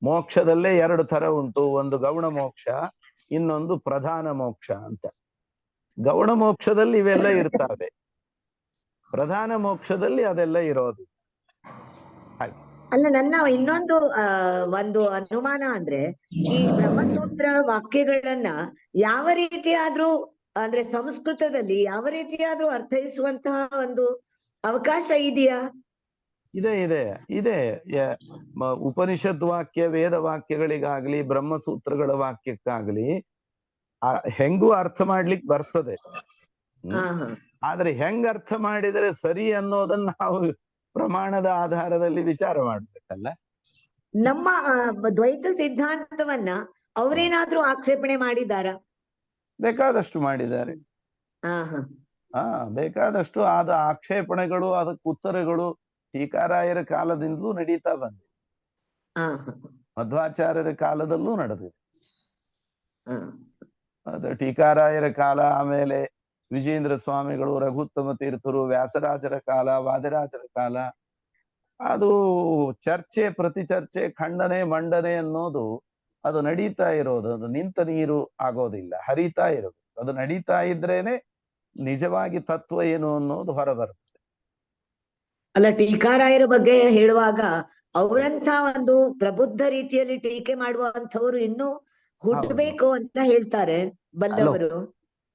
ಮೋಕ್ಷದಲ್ಲೇ ಎರಡು ತರ ಉಂಟು, ಒಂದು ಗೌಣ ಮೋಕ್ಷ, ಇನ್ನೊಂದು ಪ್ರಧಾನ ಮೋಕ್ಷ ಅಂತ. ಗೌಣ ಮೋಕ್ಷದಲ್ಲಿ ಇವೆಲ್ಲ ಇರ್ತಾವೆ, ಪ್ರಧಾನ ಮೋಕ್ಷದಲ್ಲಿ ಅದೆಲ್ಲ ಇರೋದು. ಅಲ್ಲ, ನನ್ನ ಇನ್ನೊಂದು ಒಂದು ಅನುಮಾನ ಅಂದ್ರೆ, ಈ ಬ್ರಹ್ಮಸೂತ್ರ ವಾಕ್ಯಗಳನ್ನ ಯಾವ ರೀತಿಯಾದ್ರೂ ಅಂದ್ರೆ ಸಂಸ್ಕೃತದಲ್ಲಿ ಯಾವ ರೀತಿಯಾದ್ರೂ ಅರ್ಥೈಸುವಂತಹ ಒಂದು ಅವಕಾಶ ಇದೆಯಾ? ಇದೆ. ಉಪನಿಷತ್ ವಾಕ್ಯ, ವೇದ ವಾಕ್ಯಗಳಿಗಾಗ್ಲಿ, ಬ್ರಹ್ಮಸೂತ್ರಗಳ ವಾಕ್ಯಕ್ಕಾಗ್ಲಿ ಹೆಂಗೂ ಅರ್ಥ ಮಾಡ್ಲಿಕ್ಕೆ ಬರ್ತದೆ. ಆದ್ರೆ ಹೆಂಗ್ ಅರ್ಥ ಮಾಡಿದರೆ ಸರಿ ಅನ್ನೋದನ್ನ ನಾವು ಪ್ರಮಾಣದ ಆಧಾರದಲ್ಲಿ ವಿಚಾರ ಮಾಡ್ಬೇಕಲ್ಲ. ನಮ್ಮ ದ್ವೈತ ಸಿದ್ಧಾಂತವನ್ನ ಅವರೇನಾದ್ರೂ ಆಕ್ಷೇಪಣೆ ಮಾಡಿದಾರ? ಬೇಕಾದಷ್ಟು ಮಾಡಿದ್ದಾರೆ. ಬೇಕಾದಷ್ಟು ಆದ ಆಕ್ಷೇಪಣೆಗಳು, ಅದಕ್ಕೆ ಉತ್ತರಗಳು ಟೀಕಾರಾಯರ ಕಾಲದಿಂದಲೂ ನಡೀತಾ ಬಂದಿದೆ, ಮಧ್ವಾಚಾರ್ಯರ ಕಾಲದಲ್ಲೂ ನಡೆದಿದೆ. ಅದು ಟೀಕಾರಾಯರ ಕಾಲ, ಆಮೇಲೆ ವಿಜೇಂದ್ರ ಸ್ವಾಮಿಗಳು, ರಘುತ್ತಮ ತೀರ್ಥರು, ವ್ಯಾಸರಾಜರ ಕಾಲ, ವಾದಿರಾಜರ ಕಾಲ, ಅದು ಚರ್ಚೆ, ಪ್ರತಿ ಚರ್ಚೆ, ಖಂಡನೆ, ಮಂಡನೆ ಅನ್ನೋದು ಅದು ನಡೀತಾ ಇರೋದು. ಅದು ನಿಂತ ನೀರು ಆಗೋದಿಲ್ಲ, ಹರಿತಾ ಇರೋದು. ಅದು ನಡೀತಾ ಇದ್ರೇನೆ ನಿಜವಾಗಿ ತತ್ವ ಏನು ಅನ್ನೋದು ಹೊರಬರ್ತದೆ. ಅಲ್ಲ, ಟೀಕಾರಾಯರ ಬಗ್ಗೆ ಹೇಳುವಾಗ ಅವರಂತ ಒಂದು ಪ್ರಬುದ್ಧ ರೀತಿಯಲ್ಲಿ ಟೀಕೆ ಮಾಡುವಂತವ್ರು ಇನ್ನೂ ಹುಟ್ಟಬೇಕು ಅಂತ ಹೇಳ್ತಾರೆ ಬಲ್ಲವರು.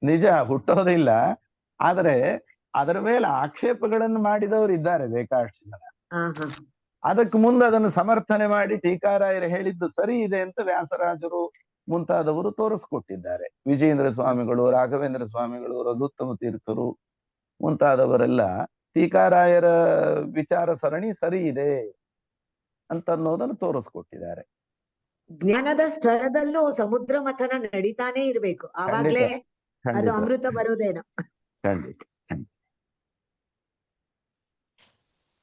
ನಿಜ, ಹುಟ್ಟೋದಿಲ್ಲ. ಆದ್ರೆ ಅದರ ಮೇಲೆ ಆಕ್ಷೇಪಗಳನ್ನು ಮಾಡಿದವರು ಇದ್ದಾರೆ ಬೇಕಾದಷ್ಟು ಜನ. ಅದಕ್ಕೆ ಮುಂದೆ ಅದನ್ನು ಸಮರ್ಥನೆ ಮಾಡಿ ಟೀಕಾರಾಯರು ಹೇಳಿದ್ದು ಸರಿ ಇದೆ ಅಂತ ವ್ಯಾಸರಾಜರು ಮುಂತಾದವರು ತೋರಿಸ್ಕೊಟ್ಟಿದ್ದಾರೆ. ವಿಜೇಂದ್ರ ಸ್ವಾಮಿಗಳು, ರಾಘವೇಂದ್ರ ಸ್ವಾಮಿಗಳು, ರಘುತ್ತಮ ತೀರ್ಥರು ಮುಂತಾದವರೆಲ್ಲ ಟೀಕಾರಾಯರ ವಿಚಾರ ಸರಣಿ ಸರಿ ಇದೆ ಅಂತನ್ನೋದನ್ನು ತೋರಿಸ್ಕೊಟ್ಟಿದ್ದಾರೆ. ಜ್ಞಾನದ ಸ್ತರದಲ್ಲೂ ಸಮುದ್ರ ಮಥನ ನಡೀತಾನೆ ಇರ್ಬೇಕು, ಆವಾಗ್ಲೇ ಅದು ಅಮೃತ ಬರೋದೇನೋ. ಖಂಡಿತ.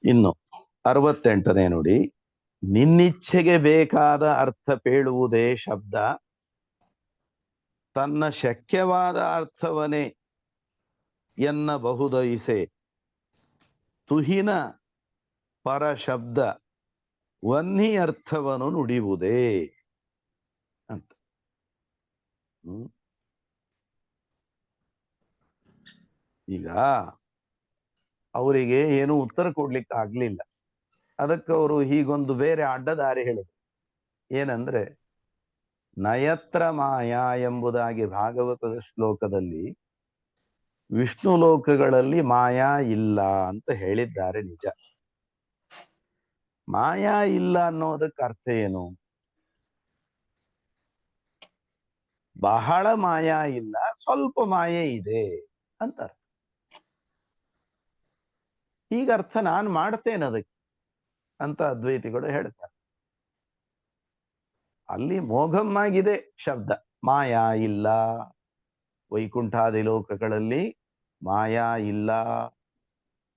ಇನ್ನು 68ನೇ ನೋಡಿ. ನಿನ್ನಿಚ್ಛೆಗೆ ಬೇಕಾದ ಅರ್ಥ ಪೇಳುವುದೇ ಶಬ್ದ, ತನ್ನ ಶಕ್ಯವಾದ ಅರ್ಥವನೇ ಎನ್ನಬಹುದೈಸೆ, ತುಹಿನ ಪರ ಶಬ್ದ ವನ್ನಿ ಅರ್ಥವನ್ನು ನುಡಿಯುವುದೇ ಅಂತ. ಈಗ ಅವರಿಗೆ ಏನು ಉತ್ತರ ಕೊಡ್ಲಿಕ್ಕೆ ಆಗ್ಲಿಲ್ಲ. ಅದಕ್ಕೆ ಅವರು ಹೀಗೊಂದು ಬೇರೆ ಅಡ್ಡದಾರಿ ಹೇಳಿದ್ರು. ಏನಂದ್ರೆ, ನಯತ್ರ ಮಾಯಾ ಎಂಬುದಾಗಿ ಭಾಗವತದ ಶ್ಲೋಕದಲ್ಲಿ ವಿಷ್ಣು ಲೋಕಗಳಲ್ಲಿ ಮಾಯಾ ಇಲ್ಲ ಅಂತ ಹೇಳಿದ್ದಾರೆ, ನಿಜ. ಮಾಯಾ ಇಲ್ಲ ಅನ್ನೋದಕ್ಕೆ ಅರ್ಥ ಏನು? ಬಹಳ ಮಾಯಾ ಇಲ್ಲ, ಸ್ವಲ್ಪ ಮಾಯೆ ಇದೆ ಅಂತ ಅರ್ಥ. ಈಗ ಅರ್ಥ ನಾನು ಮಾಡ್ತೇನೆ ಅದಕ್ಕೆ ಅಂತ ಅದ್ವೈತಿಗಳು ಹೇಳ್ತಾರೆ. ಅಲ್ಲಿ ಮೋಘಮ್ಮಾಗಿದೆ ಶಬ್ದ, ಮಾಯಾ ಇಲ್ಲ. ವೈಕುಂಠಾದಿ ಲೋಕಗಳಲ್ಲಿ ಮಾಯಾ ಇಲ್ಲ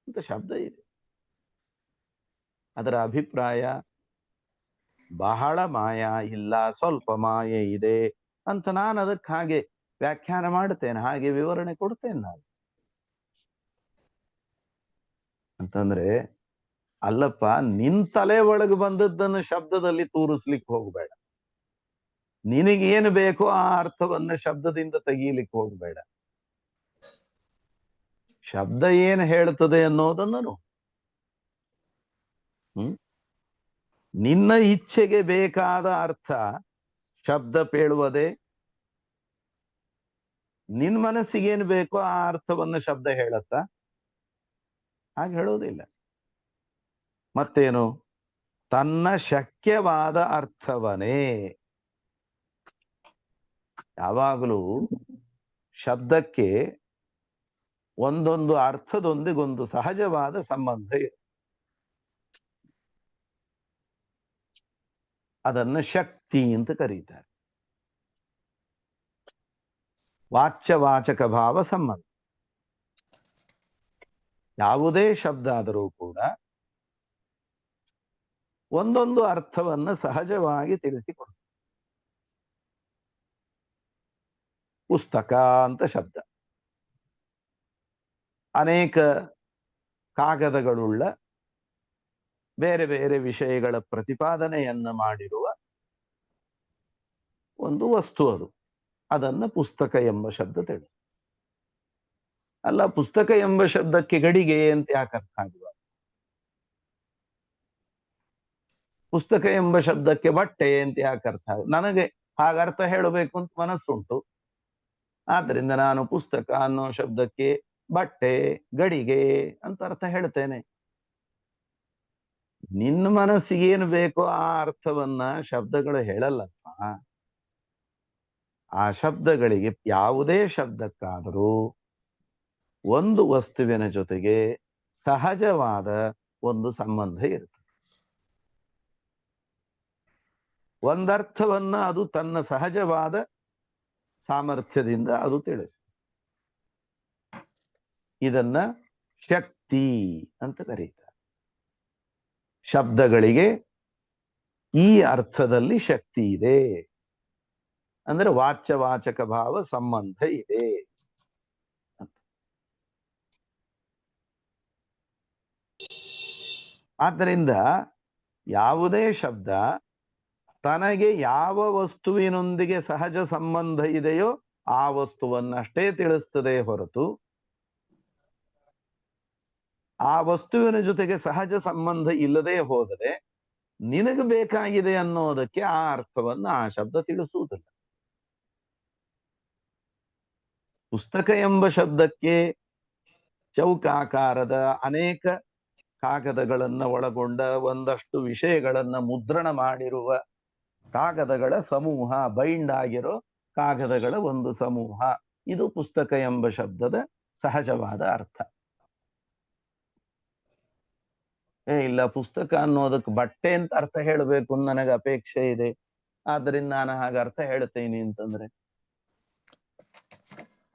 ಅಂತ ಶಬ್ದ ಇದೆ. ಅದರ ಅಭಿಪ್ರಾಯ ಬಹಳ ಮಾಯಾ ಇಲ್ಲ, ಸ್ವಲ್ಪ ಮಾಯೆ ಇದೆ ಅಂತ ನಾನು ಅದಕ್ಕೆ ಹಾಗೆ ವ್ಯಾಖ್ಯಾನ ಮಾಡ್ತೇನೆ, ಹಾಗೆ ವಿವರಣೆ ಕೊಡ್ತೇನೆ ನಾನು. ಅಂತಂದ್ರೆ ಅಲ್ಲಪ್ಪ, ನಿನ್ ತಲೆ ಒಳಗೆ ಬಂದದ್ದನ್ನು ಶಬ್ದದಲ್ಲಿ ತೂರಿಸ್ಲಿಕ್ಕೆ ಹೋಗ್ಬೇಡ. ನಿನಗೇನು ಬೇಕೋ ಆ ಅರ್ಥವನ್ನ ಶಬ್ದದಿಂದ ತೆಗೀಲಿಕ್ಕೆ ಹೋಗ್ಬೇಡ. ಶಬ್ದ ಏನು ಹೇಳ್ತದೆ ಅನ್ನೋದನ್ನು ನಿನ್ನ ಇಚ್ಛೆಗೆ ಬೇಕಾದ ಅರ್ಥ ಶಬ್ದ ಪೇಳುವುದೇ. ನಿನ್ ಮನಸ್ಸಿಗೇನು ಬೇಕೋ ಆ ಅರ್ಥವನ್ನ ಶಬ್ದ ಹೇಳತ್ತ? ಹಾಗೆ ಹೇಳೋದಿಲ್ಲ. ಮತ್ತೇನು? ತನ್ನ ಶಕ್ಯವಾದ ಅರ್ಥವನೇ. ಯಾವಾಗಲೂ ಶಬ್ದಕ್ಕೆ ಒಂದೊಂದು ಅರ್ಥದೊಂದಿಗೊಂದು ಸಹಜವಾದ ಸಂಬಂಧ ಇದೆ. ಅದನ್ನ ಶಕ್ತಿ ಅಂತ ಕರೀತಾರೆ. ವಾಚ್ಯವಾಚಕ ಭಾವ ಸಂಬಂಧ. ಯಾವುದೇ ಶಬ್ದ ಆದರೂ ಕೂಡ ಒಂದೊಂದು ಅರ್ಥವನ್ನ ಸಹಜವಾಗಿ ತಿಳಿಸಿಕೊಡ್ತಾರೆ. ಪುಸ್ತಕ ಅಂತ ಶಬ್ದ ಅನೇಕ ಕಾಗದಗಳುಳ್ಳ ಬೇರೆ ಬೇರೆ ವಿಷಯಗಳ ಪ್ರತಿಪಾದನೆಯನ್ನ ಮಾಡಿರುವ ಒಂದು ವಸ್ತು ಅದು. ಅದನ್ನ ಪುಸ್ತಕ ಎಂಬ ಶಬ್ದ ತಿಳಿಸ. ಅಲ್ಲ, ಪುಸ್ತಕ ಎಂಬ ಶಬ್ದಕ್ಕೆ ಗಡಿಗೆ ಅಂತ ಯಾಕೆ ಅರ್ಥ ಆಗುವ? ಪುಸ್ತಕ ಎಂಬ ಶಬ್ದಕ್ಕೆ ಬಟ್ಟೆ ಅಂತ ಯಾಕೆ ಅರ್ಥ ಆಗ? ನನಗೆ ಹಾಗರ್ಥ ಹೇಳಬೇಕು ಅಂತ ಮನಸ್ಸುಂಟು. ಆದ್ರಿಂದ ನಾನು ಪುಸ್ತಕ ಅನ್ನೋ ಶಬ್ದಕ್ಕೆ ಬಟ್ಟೆ, ಗಡಿಗೆ ಅಂತ ಅರ್ಥ ಹೇಳ್ತೇನೆ. ನಿನ್ನ ಮನಸ್ಸಿಗೆ ಏನು ಬೇಕೋ ಆ ಅರ್ಥವನ್ನ ಶಬ್ದಗಳು ಹೇಳಲ್ಲಪ್ಪ. ಆ ಶಬ್ದಗಳಿಗೆ, ಯಾವುದೇ ಶಬ್ದಕ್ಕಾದರೂ ಒಂದು ವಸ್ತುವಿನ ಜೊತೆಗೆ ಸಹಜವಾದ ಒಂದು ಸಂಬಂಧ ಇರುತ್ತೆ. ಒಂದರ್ಥವನ್ನ ಅದು ತನ್ನ ಸಹಜವಾದ ಸಾಮರ್ಥ್ಯದಿಂದ ಅದು ತಿಳಿಸ. ಇದನ್ನ ಶಕ್ತಿ ಅಂತ ಕರೀತಾರೆ. ಶಬ್ದಗಳಿಗೆ ಈ ಅರ್ಥದಲ್ಲಿ ಶಕ್ತಿ ಇದೆ ಅಂದ್ರೆ ವಾಚ್ಯವಾಚಕ ಭಾವ ಸಂಬಂಧ ಇದೆ. ಆದ್ದರಿಂದ ಯಾವುದೇ ಶಬ್ದ ತನಗೆ ಯಾವ ವಸ್ತುವಿನೊಂದಿಗೆ ಸಹಜ ಸಂಬಂಧ ಇದೆಯೋ ಆ ವಸ್ತುವನ್ನಷ್ಟೇ ತಿಳಿಸ್ತದೆ ಹೊರತು ಆ ವಸ್ತುವಿನ ಜೊತೆಗೆ ಸಹಜ ಸಂಬಂಧ ಇಲ್ಲದೆ ಹೋದರೆ ನಿನಗೆ ಬೇಕಾಗಿದೆ ಅನ್ನೋದಕ್ಕೆ ಆ ಅರ್ಥವನ್ನ ಆ ಶಬ್ದ ತಿಳಿಸುವುದಿಲ್ಲ. ಪುಸ್ತಕ ಎಂಬ ಶಬ್ದಕ್ಕೆ ಚೌಕಾಕಾರದ ಅನೇಕ ಕಾಗದಗಳನ್ನ ಒಳಗೊಂಡ ಒಂದಷ್ಟು ವಿಷಯಗಳನ್ನ ಮುದ್ರಣ ಮಾಡಿರುವ ಕಾಗದಗಳ ಸಮೂಹ, ಬೈಂಡ್ ಆಗಿರೋ ಕಾಗದಗಳ ಒಂದು ಸಮೂಹ, ಇದು ಪುಸ್ತಕ ಎಂಬ ಶಬ್ದದ ಸಹಜವಾದ ಅರ್ಥ. ಇಲ್ಲ, ಪುಸ್ತಕ ಅನ್ನೋದಕ್ಕೆ ಬಟ್ಟೆ ಅಂತ ಅರ್ಥ ಹೇಳಬೇಕು ಅಂತ ನನಗೆ ಅಪೇಕ್ಷೆ ಇದೆ, ಆದ್ರಿಂದ ನಾನು ಹಾಗೆ ಅರ್ಥ ಹೇಳ್ತೇನೆ ಅಂತಂದ್ರೆ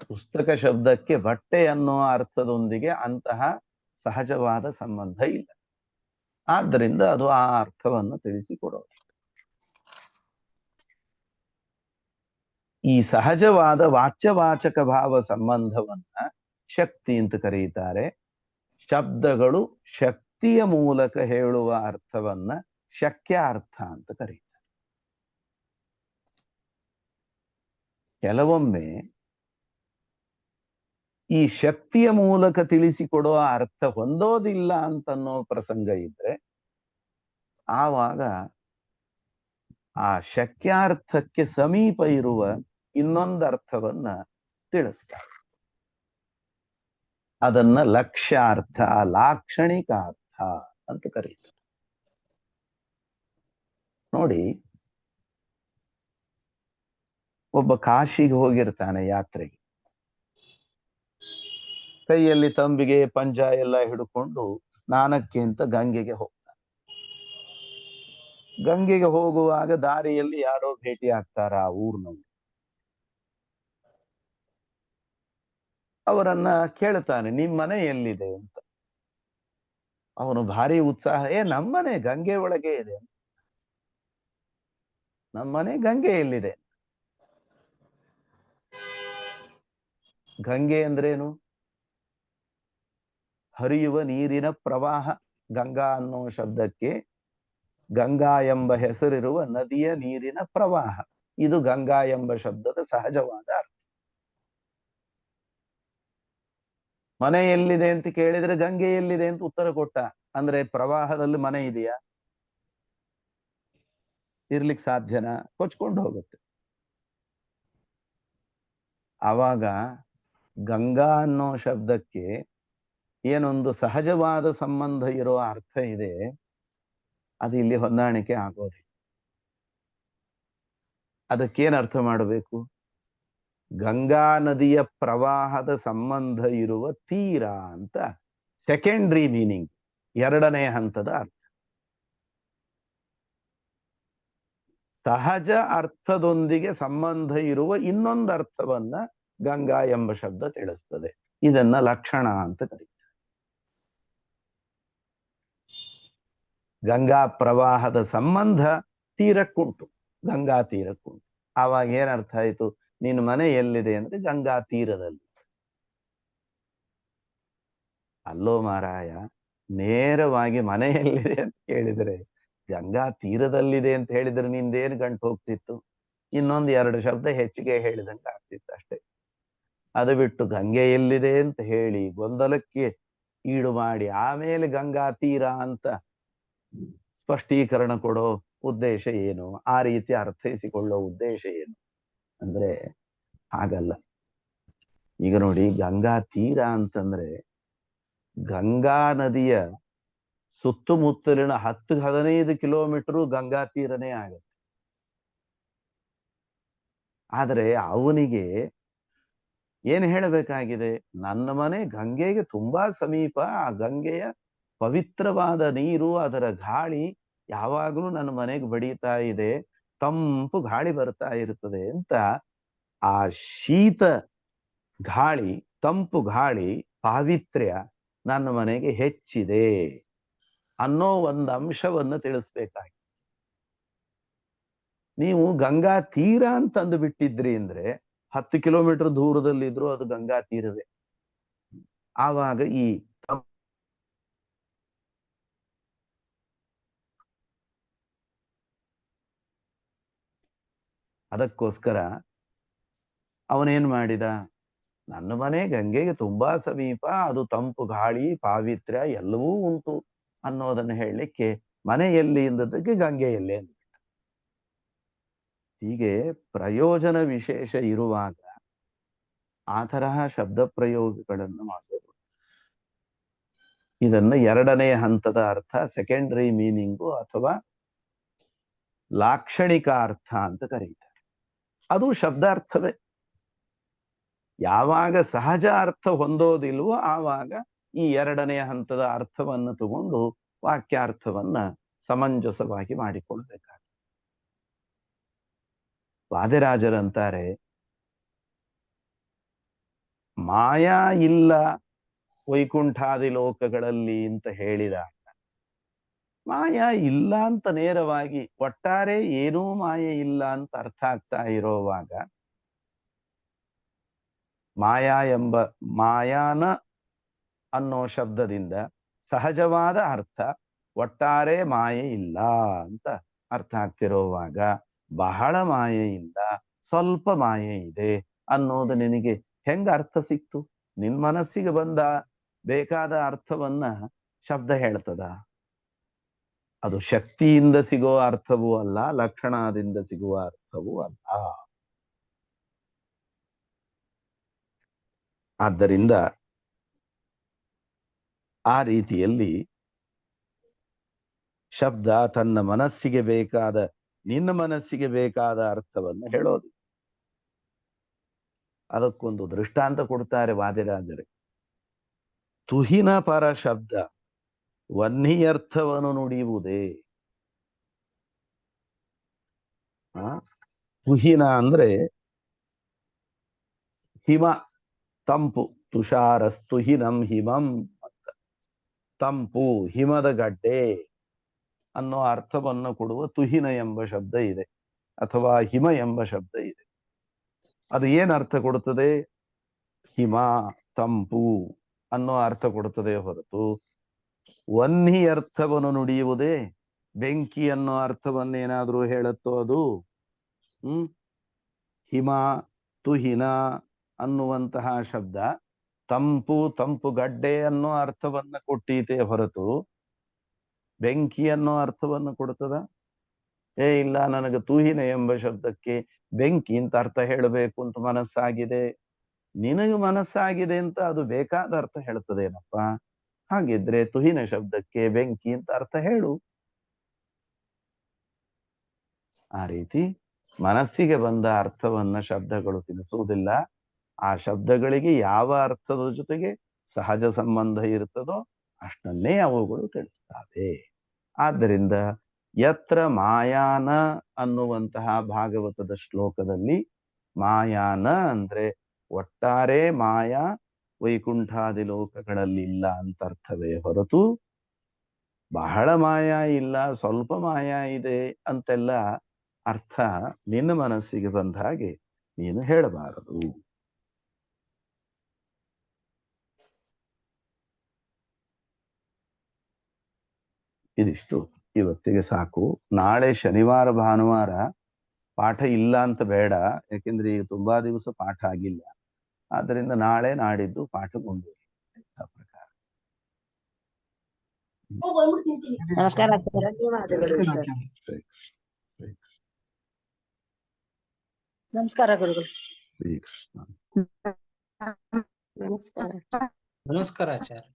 ಪುಸ್ತಕ ಶಬ್ದಕ್ಕೆ ಬಟ್ಟೆ ಅನ್ನೋ ಅರ್ಥದೊಂದಿಗೆ ಅಂತಹ ಸಹಜವಾದ ಸಂಬಂಧ ಇಲ್ಲ. ಆದ್ದರಿಂದ ಅದು ಆ ಅರ್ಥವನ್ನು ತಿಳಿಸಿಕೊಡೋದು. ಈ ಸಹಜವಾದ ವಾಚ್ಯವಾಚಕ ಭಾವ ಸಂಬಂಧವನ್ನ ಶಕ್ತಿ ಅಂತ ಕರೀತಾರೆ. ಶಬ್ದಗಳು ಶಕ್ತಿಯ ಮೂಲಕ ಹೇಳುವ ಅರ್ಥವನ್ನ ಶಕ್ಯಾರ್ಥ ಅಂತ ಕರೀತಾರೆ. ಕೆಲವೊಮ್ಮೆ ಈ ಶಕ್ತಿಯ ಮೂಲಕ ತಿಳಿಸಿಕೊಡುವ ಅರ್ಥ ಹೊಂದೋದಿಲ್ಲ ಅಂತನ್ನೋ ಪ್ರಸಂಗ ಇದ್ರೆ ಆವಾಗ ಆ ಶಕ್ಯಾರ್ಥಕ್ಕೆ ಸಮೀಪ ಇರುವ ಇನ್ನೊಂದು ಅರ್ಥವನ್ನ ತಿಳಿಸ್ತಾರೆ. ಅದನ್ನ ಲಕ್ಷ್ಯಾರ್ಥ, ಲಾಕ್ಷಣಿಕ ಅರ್ಥ ಅಂತ ಕರೀತಾರೆ. ನೋಡಿ, ಒಬ್ಬ ಕಾಶಿಗೆ ಹೋಗಿರ್ತಾನೆ ಯಾತ್ರೆಗೆ, ಕೈಯಲ್ಲಿ ತಂಬಿಗೆ ಪಂಜ ಎಲ್ಲ ಹಿಡ್ಕೊಂಡು ಸ್ನಾನಕ್ಕೆ ಅಂತ ಗಂಗೆಗೆ ಹೋಗ್ತಾನೆ. ಗಂಗೆಗೆ ಹೋಗುವಾಗ ದಾರಿಯಲ್ಲಿ ಯಾರೋ ಭೇಟಿ ಆಗ್ತಾರ ಆ ಊರ್ನವ್ರು. ಅವರನ್ನ ಕೇಳ್ತಾನೆ, ನಿಮ್ ಮನೆ ಎಲ್ಲಿದೆ ಅಂತ. ಅವನು ಭಾರಿ ಉತ್ಸಾಹ, ನಮ್ಮನೆ ಗಂಗೆ ಒಳಗೆ ಇದೆ, ನಮ್ಮನೆ ಗಂಗೆ ಎಲ್ಲಿದೆ. ಗಂಗೆ ಅಂದ್ರೇನು? ಹರಿಯುವ ನೀರಿನ ಪ್ರವಾಹ. ಗಂಗಾ ಅನ್ನೋ ಶಬ್ದಕ್ಕೆ ಗಂಗಾ ಎಂಬ ಹೆಸರಿರುವ ನದಿಯ ನೀರಿನ ಪ್ರವಾಹ. ಇದು ಗಂಗಾ ಎಂಬ ಶಬ್ದದ ಸಹಜವಾದ ಅರ್ಥ. ಮನೆ ಎಲ್ಲಿದೆ ಅಂತ ಕೇಳಿದ್ರೆ ಗಂಗೆ ಎಲ್ಲಿದೆ ಅಂತ ಉತ್ತರ ಕೊಟ್ಟ. ಅಂದ್ರೆ ಪ್ರವಾಹದಲ್ಲಿ ಮನೆ ಇದೆಯಾ? ಇರ್ಲಿಕ್ಕೆ ಸಾಧ್ಯನಾ? ಕೊಚ್ಕೊಂಡು ಹೋಗುತ್ತೆ. ಆವಾಗ ಗಂಗಾ ಅನ್ನೋ ಶಬ್ದಕ್ಕೆ ಏನೊಂದು ಸಹಜವಾದ ಸಂಬಂಧ ಇರೋ ಅರ್ಥ ಇದೆ, ಅದು ಇಲ್ಲಿ ಹೊಂದಾಣಿಕೆ ಆಗೋದಿಲ್ಲ. ಅದಕ್ಕೇನ್ ಅರ್ಥ ಮಾಡಬೇಕು? ಗಂಗಾ ನದಿಯ ಪ್ರವಾಹದ ಸಂಬಂಧ ಇರುವ ತೀರ ಅಂತ ಸೆಕೆಂಡ್ರಿ ಮೀನಿಂಗ್, ಎರಡನೇ ಹಂತದ ಅರ್ಥ. ಸಹಜ ಅರ್ಥದೊಂದಿಗೆ ಸಂಬಂಧ ಇರುವ ಇನ್ನೊಂದು ಅರ್ಥವನ್ನ ಗಂಗಾ ಎಂಬ ಶಬ್ದ ತಿಳಿಸ್ತದೆ. ಇದನ್ನ ಲಕ್ಷಣ ಅಂತ ಕರೀತಾರೆ. ಗಂಗಾ ಪ್ರವಾಹದ ಸಂಬಂಧ ತೀರಕ್ಕುಂಟು, ಗಂಗಾ ತೀರಕ್ಕುಂಟು. ಆವಾಗ ಏನರ್ಥ ಆಯ್ತು? ನಿನ್ನ ಮನೆ ಎಲ್ಲಿದೆ ಅಂದ್ರೆ ಗಂಗಾ ತೀರದಲ್ಲಿ. ಅಲ್ಲೋ ಮಾರಾಯ, ನೇರವಾಗಿ ಮನೆ ಎಲ್ಲಿದೆ ಅಂತ ಕೇಳಿದ್ರೆ ಗಂಗಾ ತೀರದಲ್ಲಿದೆ ಅಂತ ಹೇಳಿದ್ರೆ ನಿಂದೇನು ಗಂಟು ಹೋಗ್ತಿತ್ತು? ಇನ್ನೊಂದು ಎರಡು ಶಬ್ದ ಹೆಚ್ಚಿಗೆ ಹೇಳಿದಂಗೆ ಆಗ್ತಿತ್ತು ಅಷ್ಟೇ. ಅದು ಬಿಟ್ಟು ಗಂಗೆ ಎಲ್ಲಿದೆ ಅಂತ ಹೇಳಿ ಗೊಂದಲಕ್ಕೆ ಈಡು ಮಾಡಿ ಆಮೇಲೆ ಗಂಗಾ ತೀರ ಅಂತ ಸ್ಪಷ್ಟೀಕರಣ ಕೊಡೋ ಉದ್ದೇಶ ಏನು? ಆ ರೀತಿ ಅರ್ಥೈಸಿಕೊಳ್ಳೋ ಉದ್ದೇಶ ಏನು ಅಂದ್ರೆ ಹಾಗಲ್ಲ. ಈಗ ನೋಡಿ, ಗಂಗಾ ತೀರ ಅಂತಂದ್ರೆ ಗಂಗಾ ನದಿಯ ಸುತ್ತಮುತ್ತಲಿನ 10-15 ಕಿಲೋಮೀಟರ್ ಗಂಗಾ ತೀರನೇ ಆಗುತ್ತೆ. ಆದ್ರೆ ಅವನಿಗೆ ಏನ್ ಹೇಳಬೇಕಾಗಿದೆ? ನನ್ನ ಮನೆ ಗಂಗೆಗೆ ತುಂಬಾ ಸಮೀಪ, ಆ ಗಂಗೆಯ ಪವಿತ್ರವಾದ ನೀರು, ಅದರ ಗಾಳಿ ಯಾವಾಗಲೂ ನನ್ನ ಮನೆಗೆ ಬಡಿತಾ ಇದೆ, ತಂಪು ಗಾಳಿ ಬರ್ತಾ ಇರ್ತದೆ ಅಂತ. ಆ ಶೀತ ಗಾಳಿ, ತಂಪು ಗಾಳಿ, ಪಾವಿತ್ರ್ಯ ನನ್ನ ಮನೆಗೆ ಹೆಚ್ಚಿದೆ ಅನ್ನೋ ಒಂದು ಅಂಶವನ್ನು ತಿಳಿಸ್ಬೇಕಾಗಿ. ನೀವು ಗಂಗಾ ತೀರ ಅಂತಂದು ಬಿಟ್ಟಿದ್ರಿ ಅಂದ್ರೆ 10 ಕಿಲೋಮೀಟರ್ ದೂರದಲ್ಲಿದ್ರು ಅದು ಗಂಗಾ ತೀರವೇ. ಆವಾಗ ಈ ಅದಕ್ಕೋಸ್ಕರ ಅವನೇನ್ ಮಾಡಿದ? ನನ್ನ ಮನೆ ಗಂಗೆಗೆ ತುಂಬಾ ಸಮೀಪ, ಅದು ತಂಪು ಗಾಳಿ, ಪಾವಿತ್ರ್ಯ ಎಲ್ಲವೂ ಉಂಟು ಅನ್ನೋದನ್ನ ಹೇಳಲಿಕ್ಕೆ ಮನೆ ಎಲ್ಲಿ ಎಂದದಕ್ಕೆ ಗಂಗೆ ಎಲ್ಲೇ ಅಂದ್ಬಿಟ್ಟ. ಹೀಗೆ ಪ್ರಯೋಜನ ವಿಶೇಷ ಇರುವಾಗ ಆ ತರಹ ಶಬ್ದ ಪ್ರಯೋಗಗಳನ್ನು ಮಾಡೋದು. ಇದನ್ನ ಎರಡನೇ ಹಂತದ ಅರ್ಥ, ಸೆಕೆಂಡರಿ ಮೀನಿಂಗು ಅಥವಾ ಲಾಕ್ಷಣಿಕ ಅರ್ಥ ಅಂತ ಕರೀತಾರೆ. ಅದು ಶಬ್ದಾರ್ಥವೇ. ಯಾವಾಗ ಸಹಜ ಅರ್ಥ ಹೊಂದೋದಿಲ್ವೋ ಆವಾಗ ಈ ಎರಡನೇ ಹಂತದ ಅರ್ಥವನ್ನು ತಗೊಂಡು ವಾಕ್ಯಾರ್ಥವನ್ನ ಸಮಂಜಸವಾಗಿ ಮಾಡಿಕೊಳ್ಬೇಕಾಗ್ತದೆ. ವಾದಿರಾಜರಂತಾರೆ, ಮಾಯಾ ಇಲ್ಲ ವೈಕುಂಠಾದಿ ಲೋಕಗಳಲ್ಲಿ ಅಂತ ಹೇಳಿದಾಗ ಮಾಯಾ ಇಲ್ಲ ಅಂತ ನೇರವಾಗಿ ಒಟ್ಟಾರೆ ಏನೂ ಮಾಯೆ ಇಲ್ಲ ಅಂತ ಅರ್ಥ ಆಗ್ತಾ ಇರೋವಾಗ ಮಾಯಾನ ಅನ್ನೋ ಶಬ್ದದಿಂದ ಸಹಜವಾದ ಅರ್ಥ ಒಟ್ಟಾರೆ ಮಾಯೆ ಇಲ್ಲ ಅಂತ ಅರ್ಥ ಆಗ್ತಿರೋವಾಗ ಬಹಳ ಮಾಯೆ ಇಲ್ಲ, ಸ್ವಲ್ಪ ಮಾಯೆ ಇದೆ ಅನ್ನೋದು ನಿನಗೆ ಹೆಂಗ ಅರ್ಥ ಸಿಕ್ತು? ನಿನ್ ಮನಸ್ಸಿಗೆ ಬಂದ ಬೇಕಾದ ಅರ್ಥವನ್ನ ಶಬ್ದ ಹೇಳ್ತದ? ಅದು ಶಕ್ತಿಯಿಂದ ಸಿಗೋ ಅರ್ಥವೂ ಅಲ್ಲ, ಲಕ್ಷಣದಿಂದ ಸಿಗುವ ಅರ್ಥವೂ ಅಲ್ಲ. ಆದ್ದರಿಂದ ಆ ರೀತಿಯಲ್ಲಿ ಶಬ್ದ ತನ್ನ ಮನಸ್ಸಿಗೆ ಬೇಕಾದ ನಿನ್ನ ಮನಸ್ಸಿಗೆ ಬೇಕಾದ ಅರ್ಥವನ್ನು ಹೇಳೋದು. ಅದಕ್ಕೊಂದು ದೃಷ್ಟಾಂತ ಕೊಡ್ತಾರೆ ವಾದಿರಾಜರೇ. ತುಹಿನ ಪರ ಶಬ್ದ ವನ್ನಿಯರ್ಥವನ್ನು ನುಡಿಯುವುದೇ. ತುಹಿನ ಅಂದ್ರೆ ಹಿಮ, ತಂಪು. ತುಷಾರಸ್ತುಹಿನಂ ಹಿಮಂ ಅಂತ. ತಂಪು, ಹಿಮದ ಗಡ್ಡೆ ಅನ್ನೋ ಅರ್ಥವನ್ನು ಕೊಡುವ ತುಹಿನ ಎಂಬ ಶಬ್ದ ಇದೆ, ಅಥವಾ ಹಿಮ ಎಂಬ ಶಬ್ದ ಇದೆ. ಅದು ಏನ್ ಅರ್ಥ ಕೊಡುತ್ತದೆ? ಹಿಮ, ತಂಪು ಅನ್ನೋ ಅರ್ಥ ಕೊಡುತ್ತದೆ ಹೊರತು ವನ್ನಿ ಅರ್ಥವನ್ನು ನುಡಿಯುವುದೇ. ಬೆಂಕಿ ಅನ್ನೋ ಅರ್ಥವನ್ನೇನಾದ್ರೂ ಹೇಳುತ್ತೋ ಅದು? ಹಿಮ, ತುಹಿನ ಅನ್ನುವಂತಹ ಶಬ್ದ ತಂಪು, ತಂಪು ಗಡ್ಡೆ ಅನ್ನೋ ಅರ್ಥವನ್ನ ಕೊಟ್ಟೀತೆ ಹೊರತು ಬೆಂಕಿ ಅನ್ನೋ ಅರ್ಥವನ್ನು ಕೊಡುತ್ತದ? ಇಲ್ಲ, ನನಗೆ ತುಹಿನ ಎಂಬ ಶಬ್ದಕ್ಕೆ ಬೆಂಕಿ ಅಂತ ಅರ್ಥ ಹೇಳಬೇಕು ಅಂತ ಮನಸ್ಸಾಗಿದೆ. ನಿನಗೆ ಮನಸ್ಸಾಗಿದೆ ಅಂತ ಅದು ಬೇಕಾದ ಅರ್ಥ ಹೇಳ್ತದೇನಪ್ಪ? ಹಾಗಿದ್ರೆ ತುಹಿನ ಶಬ್ದಕ್ಕೆ ಬೆಂಕಿ ಅಂತ ಅರ್ಥ ಹೇಳು. ಆ ರೀತಿ ಮನಸ್ಸಿಗೆ ಬಂದ ಅರ್ಥವನ್ನ ಶಬ್ದಗಳು ತಿಳಿಸುವುದಿಲ್ಲ. ಆ ಶಬ್ದಗಳಿಗೆ ಯಾವ ಅರ್ಥದ ಜೊತೆಗೆ ಸಹಜ ಸಂಬಂಧ ಇರ್ತದೋ ಅಷ್ಟನ್ನೇ ಅವುಗಳು ತಿಳಿಸ್ತವೆ. ಆದ್ದರಿಂದ ಯತ್ರ ಮಾಯಾನ ಅನ್ನುವಂತಹ ಭಾಗವತದ ಶ್ಲೋಕದಲ್ಲಿ ಮಾಯಾನ ಅಂದ್ರೆ ಒಟ್ಟಾರೆ ಮಾಯಾ ವೈಕುಂಠಾದಿ ಲೋಕಗಳಲ್ಲಿ ಇಲ್ಲ ಅಂತ ಅರ್ಥವೇ ಹೊರತು ಬಹಳ ಮಾಯಾ ಇಲ್ಲ, ಸ್ವಲ್ಪ ಮಾಯಾ ಇದೆ ಅಂತೆಲ್ಲ ಅರ್ಥ ನಿನ್ನ ಮನಸ್ಸಿಗೆ ಬಂದ ಹಾಗೆ ನೀನು ಹೇಳಬಾರದು. ಇದಿಷ್ಟು ಇವತ್ತಿಗೆ ಸಾಕು. ನಾಳೆ ಶನಿವಾರ ಭಾನುವಾರ ಪಾಠ ಇಲ್ಲ ಅಂತ ಬೇಡ, ಯಾಕೆಂದ್ರೆ ಈಗ ತುಂಬಾ ದಿವಸ ಪಾಠ ಆಗಿಲ್ಲ. ಆದ್ದರಿಂದ ನಾಳೆ ನಾಡಿದ್ದು ಪಾಠ ಮುಂದುವರಿಯುತ್ತೆ. ಪ್ರಕಾರ ನಮಸ್ಕಾರ. ಧನ್ಯವಾದಗಳು ಸರ್. ನಮಸ್ಕಾರ ಗುರುಗಳು. ಶ್ರೀಕೃಷ್ಣ. ನಮಸ್ಕಾರ. ನಮಸ್ಕಾರ ಆಚಾರ್ಯ.